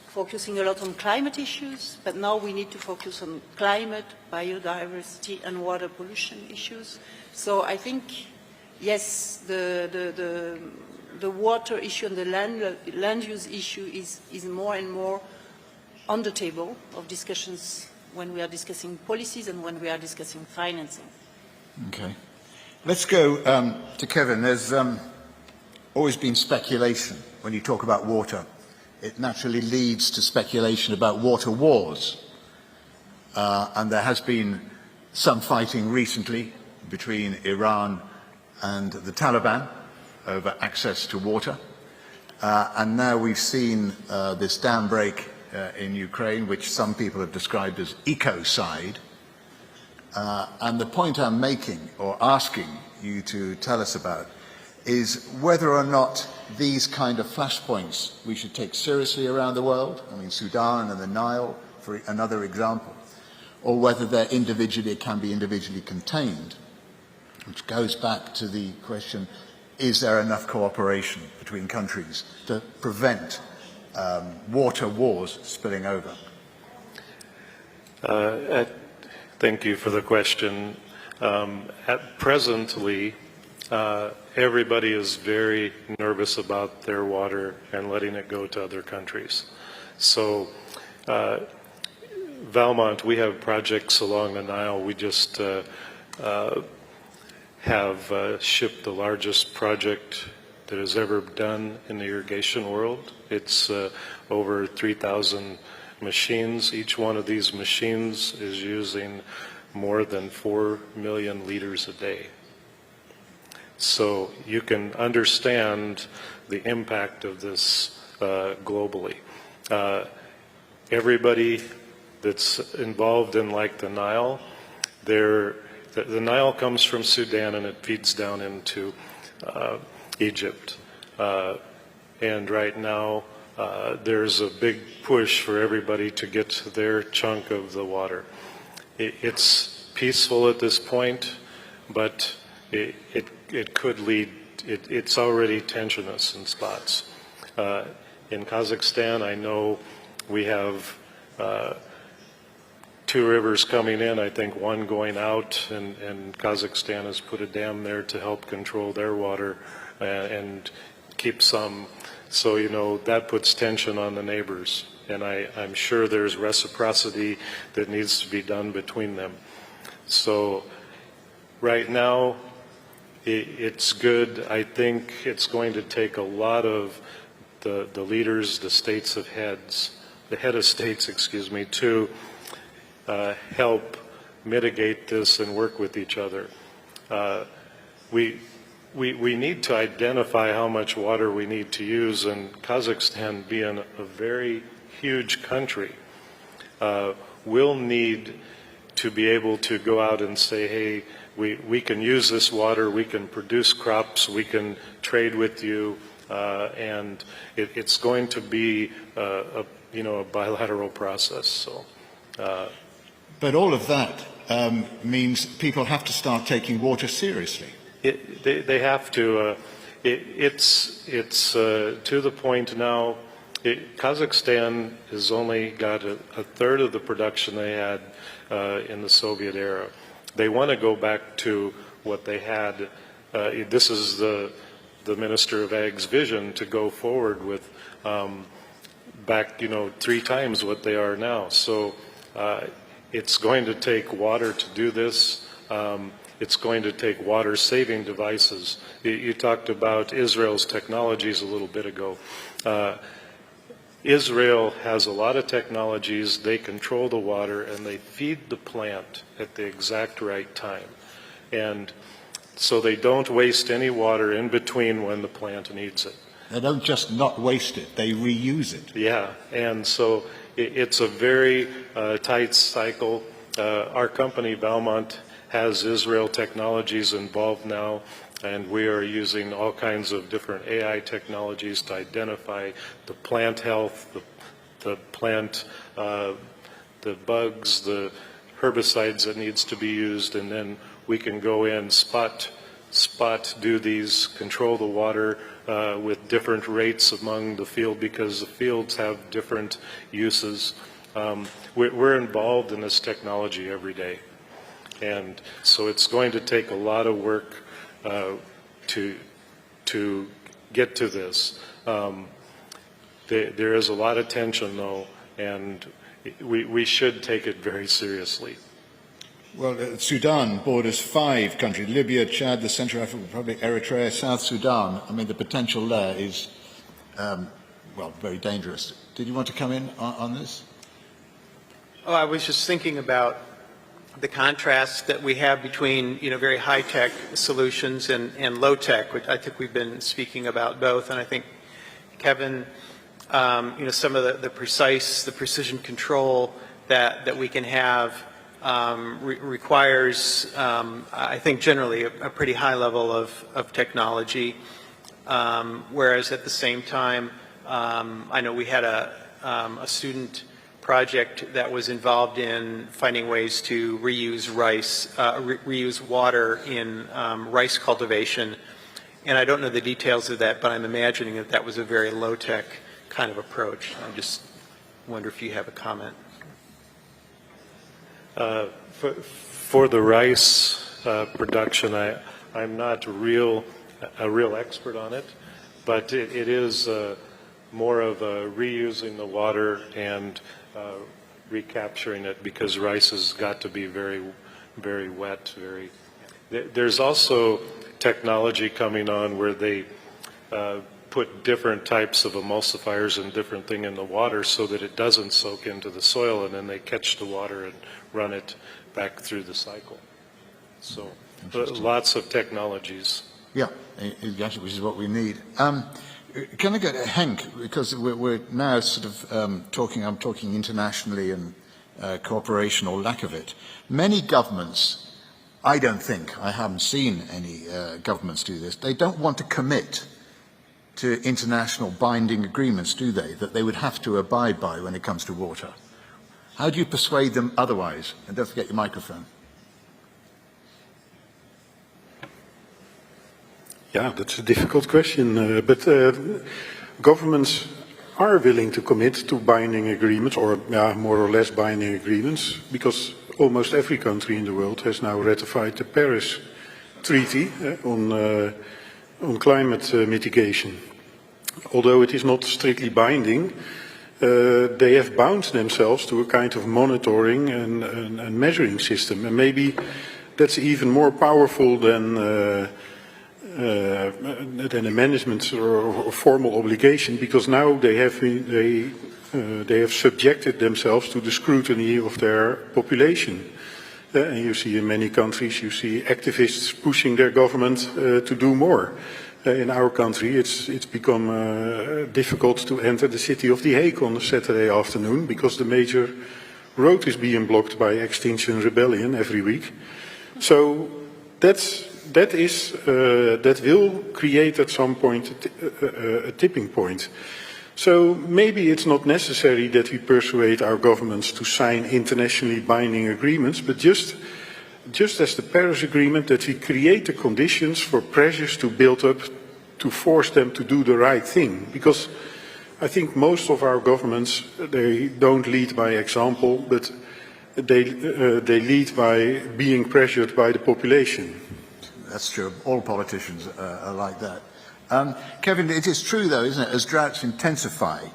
focusing a lot on climate issues, but now we need to focus on climate, biodiversity, and water pollution issues. So I think, yes, the water issue and the land use issue is more and more on the table of discussions when we are discussing policies and when we are discussing financing. Okay. Let's go to Kevin. There's always been speculation when you talk about water. It naturally leads to speculation about water wars. And there has been some fighting recently between Iran and the Taliban over access to water. And now we've seen this dam break in Ukraine, which some people have described as ecocide. And the point I'm making, or asking you to tell us about, is whether or not these kind of flashpoints we should take seriously around the world. I mean, Sudan and the Nile, for another example. Or whether they're can be individually contained, which goes back to the question, is there enough cooperation between countries to prevent water wars spilling over? Thank you for the question. Presently, everybody is very nervous about their water and letting it go to other countries. So, Valmont, we have projects along the Nile. We just have shipped the largest project that has ever done in the irrigation world. It's over 3,000 machines. Each one of these machines is using more than 4 million liters a day. So you can understand the impact of this globally. Everybody that's involved in like the Nile, the Nile comes from Sudan and it feeds down into Egypt. And right now there's a big push for everybody to get to their chunk of the water. It's peaceful at this point, but it could lead, it's already tensionous in spots. In Kazakhstan, I know we have 2 rivers coming in, I think one going out, and Kazakhstan has put a dam there to help control their water and keep some So, you know, that puts tension on the neighbors. And I'm sure there's reciprocity that needs to be done between them. So right now, it's good. I think it's going to take a lot of the leaders, the head of states, excuse me, to help mitigate this and work with each other. We need to identify how much water we need to use, and Kazakhstan being a very huge country, will need to be able to go out and say, hey, we can use this water, we can produce crops, we can trade with you, and it's going to be a bilateral process. So, but all of that means people have to start taking water seriously. They have to. It's to the point now. Kazakhstan has only got a third of the production they had in the Soviet era. They want to go back to what they had. This is the Minister of Ag's vision to go forward with back, 3 times what they are now. So it's going to take water to do this. It's going to take water-saving devices. You talked about Israel's technologies a little bit ago. Israel has a lot of technologies. They control the water and they feed the plant at the exact right time. And so they don't waste any water in between when the plant needs it. They don't just not waste it, they reuse it. Yeah, and so it's a very tight cycle. Our company, Valmont, has Israel Technologies involved now, and we are using all kinds of different AI technologies to identify the plant health, the plant, the bugs, the herbicides that needs to be used, and then we can go in, spot do these, control the water with different rates among the field, because the fields have different uses. We're involved in this technology every day. And so it's going to take a lot of work to get to this. There is a lot of tension, though, and we should take it very seriously. Well, Sudan borders 5 countries: Libya, Chad, the Central African Republic, Eritrea, South Sudan. I mean, the potential there is, well, very dangerous. Did you want to come in on this? Oh, I was just thinking about the contrast that we have between, very high-tech solutions and low-tech, which I think we've been speaking about both. And I think, Kevin, some of the precision control that we can have requires, I think, generally a pretty high level of technology. Whereas at the same time, I know we had a student project that was involved in finding ways to reuse reuse water in rice cultivation. And I don't know the details of that, but I'm imagining that was a very low-tech kind of approach. I just wonder if you have a comment. For the rice production, I'm not a real expert on it, but it is more of reusing the water and recapturing it, because rice has got to be very, very wet. There's also technology coming on where they put different types of emulsifiers and different thing in the water so that it doesn't soak into the soil, and then they catch the water and run it back through the cycle. So lots of technologies. Yeah, exactly, which is what we need. Can I go to Henk, because we're now sort of I'm talking internationally and cooperation or lack of it. Many governments, I haven't seen any governments do this, they don't want to commit to international binding agreements, do they, that they would have to abide by when it comes to water. How do you persuade them otherwise? And don't forget your microphone. Yeah, that's a difficult question, but governments are willing to commit to binding agreements, or more or less binding agreements, because almost every country in the world has now ratified the Paris Treaty on climate mitigation. although it is not strictly binding, they have bound themselves to a kind of monitoring and measuring system. And maybe that's even more powerful than a management or formal obligation, because now they have subjected themselves to the scrutiny of their population. And you see in many countries, you see activists pushing their government to do more. In our country, it's become difficult to enter the city of The Hague on a Saturday afternoon because the major road is being blocked by Extinction Rebellion every week. So that will create at some point a tipping point. So maybe it's not necessary that we persuade our governments to sign internationally binding agreements, but just as the Paris Agreement, that we create the conditions for pressures to build up to force them to do the right thing. Because I think most of our governments, they don't lead by example, but they lead by being pressured by the population. That's true. All politicians are like that. Kevin, it is true though, isn't it, as droughts intensify,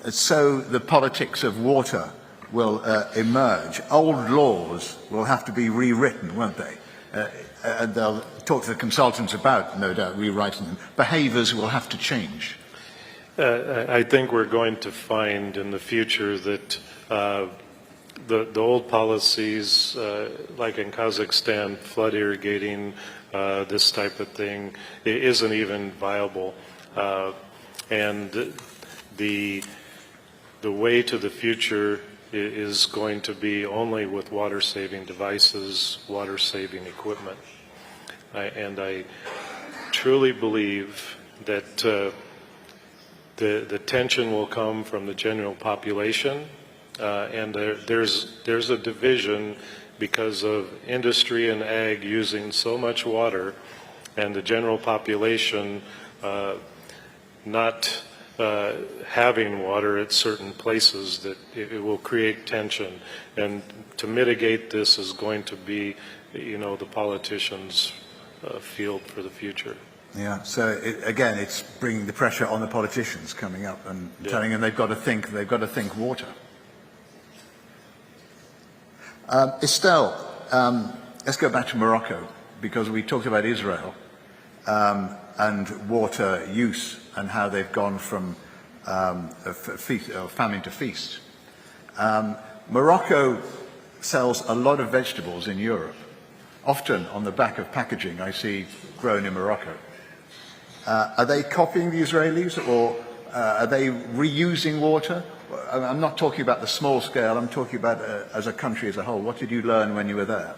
so the politics of water will emerge. Old laws will have to be rewritten, won't they? And they'll talk to the consultants about, no doubt, rewriting them. Behaviours will have to change. I think we're going to find in the future that the old policies, like in Kazakhstan, flood irrigating, this type of thing, it isn't even viable. And the way to the future is going to be only with water-saving devices, water-saving equipment. And I truly believe that the tension will come from the general population, and there's a division because of industry and ag using so much water, and the general population not having water at certain places, that it will create tension. And to mitigate this is going to be, the politicians' field for the future. Yeah, so again, it's bringing the pressure on the politicians coming up and telling them they've got to think water. Estelle, let's go back to Morocco, because we talked about Israel and water use and how they've gone from famine to feast. Morocco sells a lot of vegetables in Europe. Often on the back of packaging I see grown in Morocco. Are they copying the Israelis, or are they reusing water? I'm not talking about the small scale, I'm talking about as a country as a whole. What did you learn when you were there?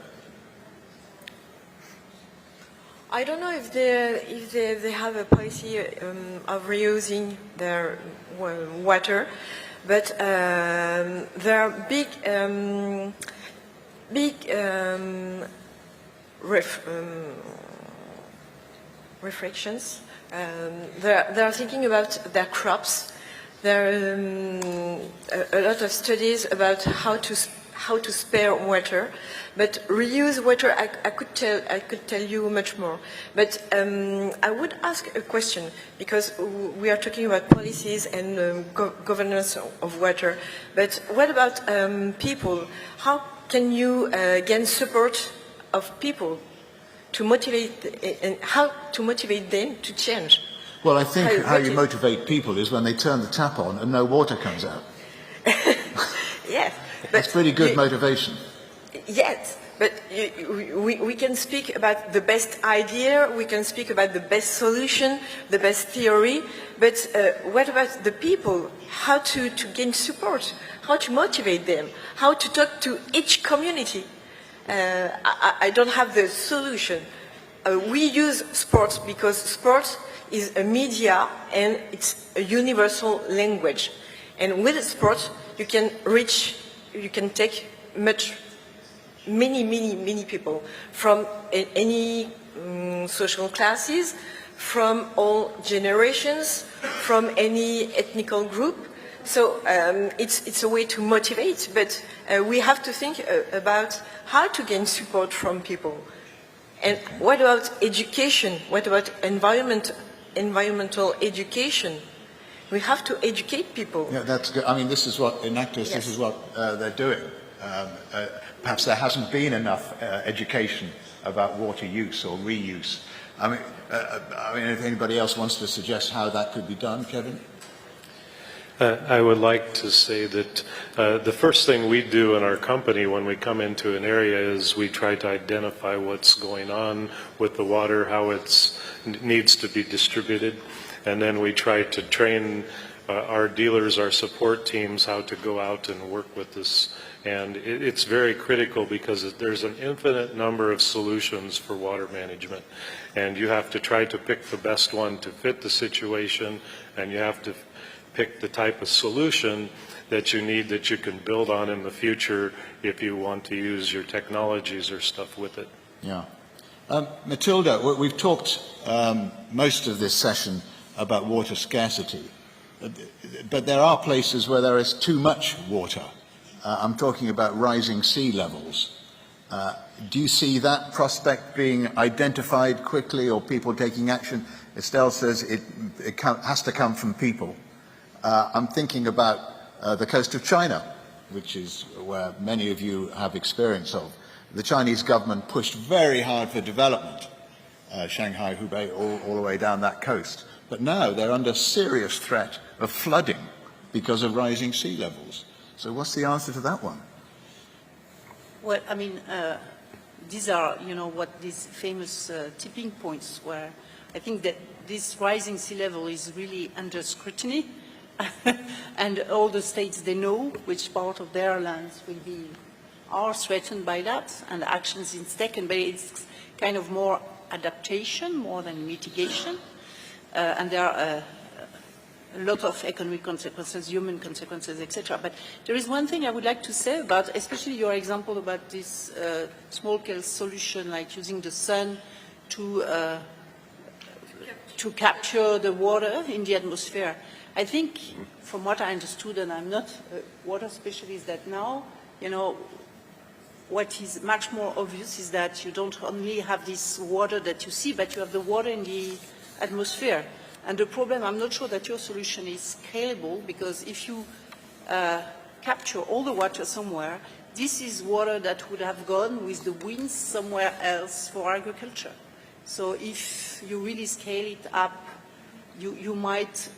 I don't know if they have a policy of reusing their water, but there are big reflections. They are thinking about their crops. There are a lot of studies about how to spare water, but reuse water. I could tell you much more. But I would ask a question, because we are talking about policies and governance of water. But what about people? How can you gain support of people to motivate, and how to motivate them to change? Well, I think how you motivate people is when they turn the tap on and no water comes out. Yes. That's pretty good motivation. Yes, but we can speak about the best idea, we can speak about the best solution, the best theory, but what about the people? How to gain support? How to motivate them? How to talk to each community? I don't have the solution. We use sports because sports is a media and it's a universal language. And with sports, you can reach, you can take many people from any social classes, from all generations, from any ethnical group. So it's a way to motivate, but we have to think about how to gain support from people. And what about education? What about environmental education? We have to educate people. Yeah, that's good. I mean, this is what, in Actus, Yes. this is what they're doing. Perhaps there hasn't been enough education about water use or reuse. I mean, if anybody else wants to suggest how that could be done, Kevin? I would like to say that the first thing we do in our company when we come into an area is we try to identify what's going on with the water, how it needs to be distributed, and then we try to train our dealers, our support teams, how to go out and work with this. And it's very critical because there's an infinite number of solutions for water management. And you have to try to pick the best one to fit the situation, and you have to pick the type of solution that you need that you can build on in the future if you want to use your technologies or stuff with it. Yeah. Matilda, we've talked most of this session about water scarcity, but there are places where there is too much water. I'm talking about rising sea levels. Do you see that prospect being identified quickly or people taking action? Estelle says it has to come from people. I'm thinking about the coast of China, which is where many of you have experience of. The Chinese government pushed very hard for development, Shanghai, Hubei, all the way down that coast. But now they're under serious threat of flooding because of rising sea levels. So what's the answer to that one? Well, I mean, these are, these famous tipping points where I think that this rising sea level is really under scrutiny. And all the states, they know which part of their lands are threatened by that, and actions is taken, but it's kind of more adaptation more than mitigation. And there are a lot of economic consequences, human consequences, etc. But there is one thing I would like to say about, especially your example about this small-scale solution, like using the sun to capture the water in the atmosphere. I think, from what I understood, and I'm not a water specialist, that now, what is much more obvious is that you don't only have this water that you see, but you have the water in the atmosphere. And the problem, I'm not sure that your solution is scalable, because if you capture all the water somewhere, this is water that would have gone with the winds somewhere else for agriculture. So if you really scale it up, you might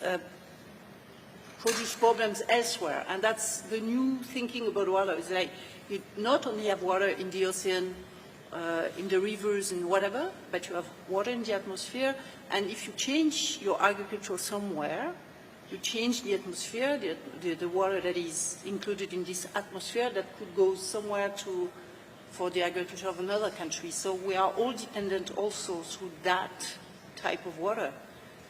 produce problems elsewhere. And that's the new thinking about water. It's like you not only have water in the ocean, in the rivers and whatever, but you have water in the atmosphere. And if you change your agriculture somewhere, you change the atmosphere, the water that is included in this atmosphere that could go somewhere for the agriculture of another country. So we are all dependent also through that type of water.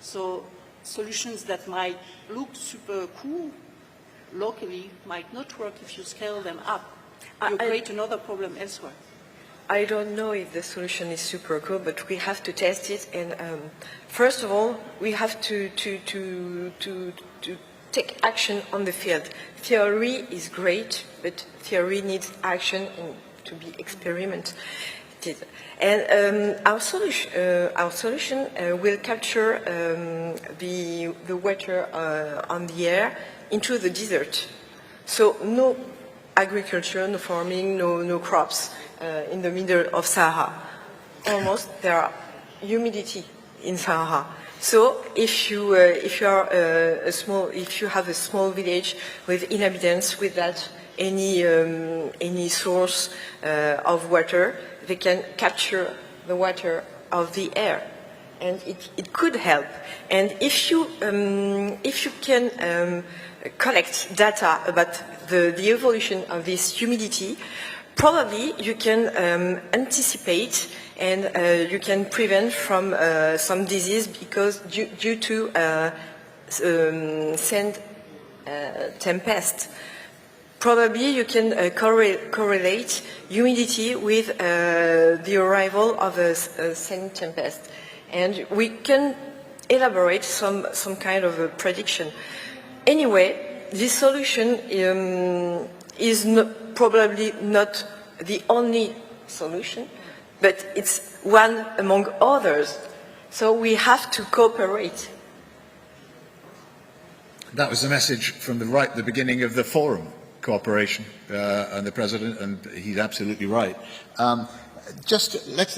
So solutions that might look super cool locally might not work if you scale them up. You create another problem elsewhere. I don't know if the solution is super cool, but we have to test it. And first of all, we have to take action on the field. Theory is great, but theory needs action and to be experimented. And our solution will capture the water on the air into the desert. So no agriculture, no farming, no crops in the middle of Sahara. Almost there are humidity in Sahara. So if you have a small village with inhabitants without any source of water, they can capture the water of the air, and it could help. And if you can collect data about the evolution of this humidity, probably you can anticipate and you can prevent from some disease because due to sand tempest. Probably you can correlate humidity with the arrival of a sand tempest, and we can elaborate some kind of a prediction. Anyway, this solution is probably not the only solution, but it's one among others. So we have to cooperate. That was the message from the beginning of the forum cooperation, and the President, and he's absolutely right. Just let's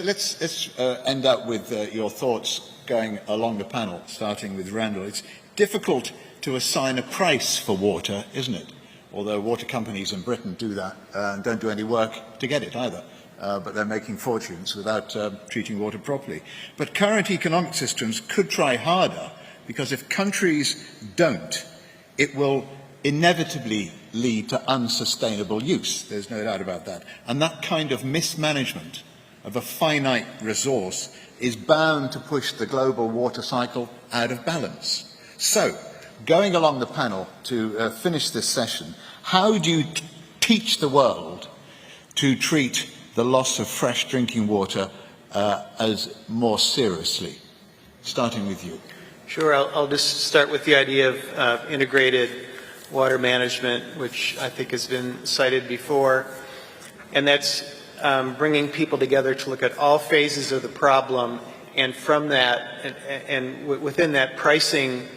end up with your thoughts going along the panel, starting with Randall. It's difficult to assign a price for water, isn't it? Although water companies in Britain do that and don't do any work to get it either. But they're making fortunes without treating water properly. But current economic systems could try harder, because if countries don't, it will inevitably lead to unsustainable use. There's no doubt about that. And that kind of mismanagement of a finite resource is bound to push the global water cycle out of balance. So, going along the panel to finish this session, how do you teach the world to treat the loss of fresh drinking water as more seriously? Starting with you. Sure, I'll just start with the idea of integrated water management, which I think has been cited before. And that's bringing people together to look at all phases of the problem, and from that, and within that, pricing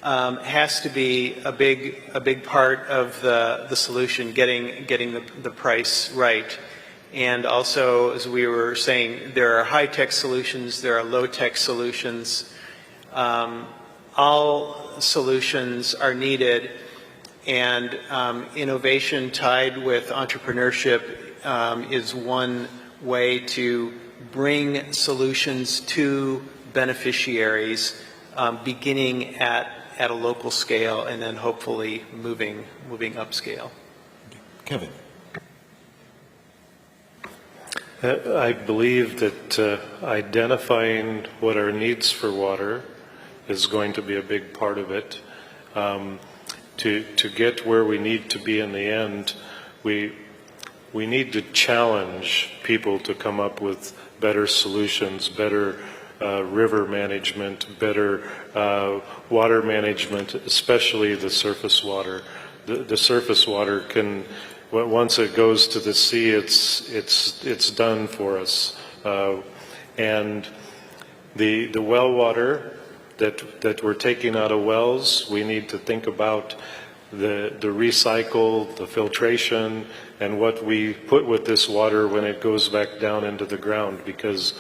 has to be a big part of the solution, getting the price right. And also, as we were saying, there are high-tech solutions, there are low-tech solutions. All solutions are needed, and innovation tied with entrepreneurship is one way to bring solutions to beneficiaries, beginning at a local scale and then hopefully moving upscale. Kevin. I believe that identifying what our needs for water is going to be a big part of it. To get where we need to be in the end, we need to challenge people to come up with better solutions, better river management, better water management, especially the surface water. The surface water can, once it goes to the sea, it's done for us. And the well water that we're taking out of wells, we need to think about the recycle, the filtration, and what we put with this water when it goes back down into the ground, because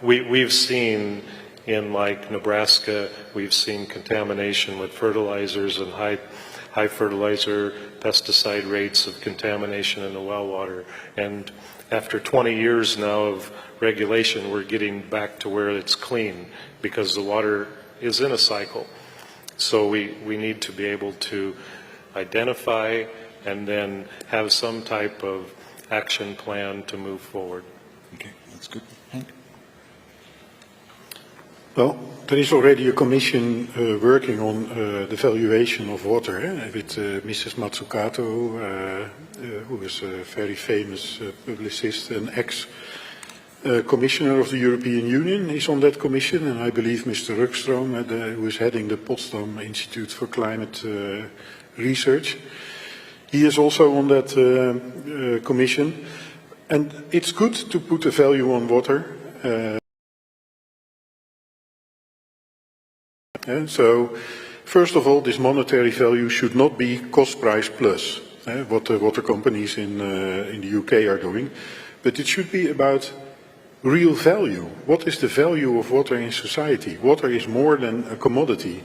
we've seen in like Nebraska, we've seen contamination with fertilizers and high fertilizer pesticide rates of contamination in the well water. And after 20 years now of regulation, we're getting back to where it's clean, because the water is in a cycle. So we need to be able to identify and then have some type of action plan to move forward. Okay, that's good. Hank? Well, there is already a commission working on the valuation of water with Mrs. Matsukato, who is a very famous publicist and ex-commissioner of the European Union, is on that commission, and I believe Mr. Rukstrom, who is heading the Potsdam Institute for Climate Research, he is also on that commission. And it's good to put a value on water. And so, first of all, this monetary value should not be cost price plus, what the water companies in the UK are doing, but it should be about real value. What is the value of water in society? Water is more than a commodity.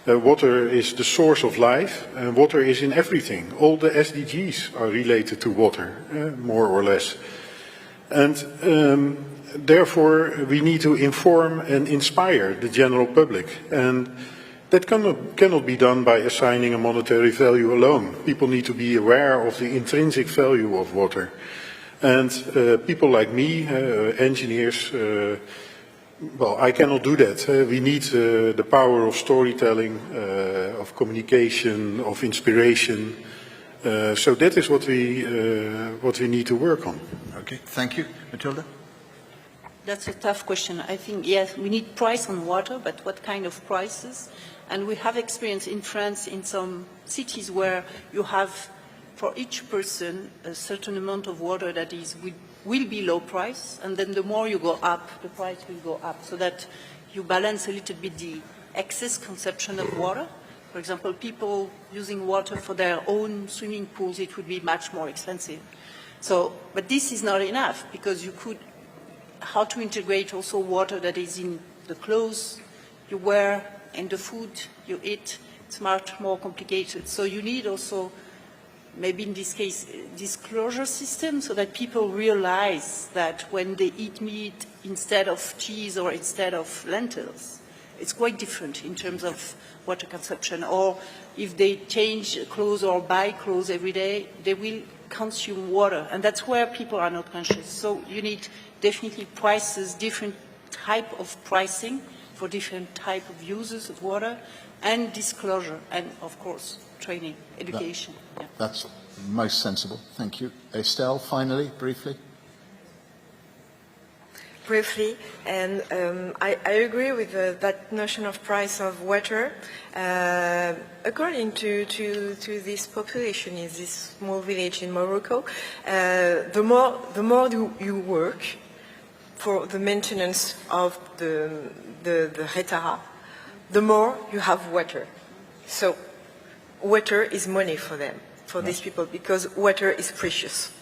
Water is the source of life, and water is in everything. All the SDGs are related to water, more or less. And therefore, we need to inform and inspire the general public. And that cannot be done by assigning a monetary value alone. People need to be aware of the intrinsic value of water. And people like me, engineers, well, I cannot do that. We need the power of storytelling, of communication, of inspiration. So that is what we need to work on. Okay, thank you. Matilda? That's a tough question. I think, yes, we need price on water, but what kind of prices? And we have experience in France in some cities where you have, for each person, a certain amount of water that will be low price, and then the more you go up, the price will go up, so that you balance a little bit the excess consumption of water For example, people using water for their own swimming pools, it would be much more expensive. So, but this is not enough, because you could, how to integrate also water that is in the clothes you wear and the food you eat, it's much more complicated. So you need also, maybe in this case, disclosure system, so that people realize that when they eat meat instead of cheese or instead of lentils, it's quite different in terms of water consumption. Or if they change clothes or buy clothes every day, they will consume water, and that's where people are not conscious. So you need definitely prices, different type of pricing for different type of users of water, and disclosure, and of course training, education. That's most sensible. Thank you. Estelle, finally, briefly. Briefly, and I agree with that notion of price of water. According to this population in this small village in Morocco, the more you work for the maintenance of the hetara, the more you have water. So water is money for them, for these people, because water is precious.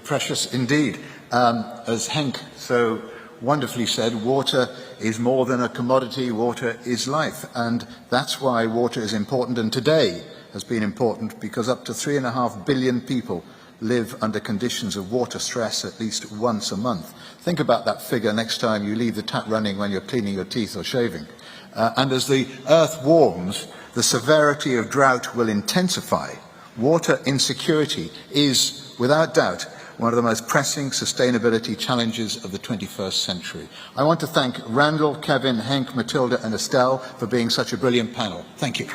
Precious indeed. As Henk so wonderfully said, water is more than a commodity, water is life. And that's why water is important, and today has been important, because up to 3.5 billion people live under conditions of water stress at least once a month. Think about that figure next time you leave the tap running when you're cleaning your teeth or shaving. And as the earth warms, the severity of drought will intensify. Water insecurity is, without doubt, one of the most pressing sustainability challenges of the 21st century. I want to thank Randall, Kevin, Henk, Matilda and Estelle for being such a brilliant panel. Thank you.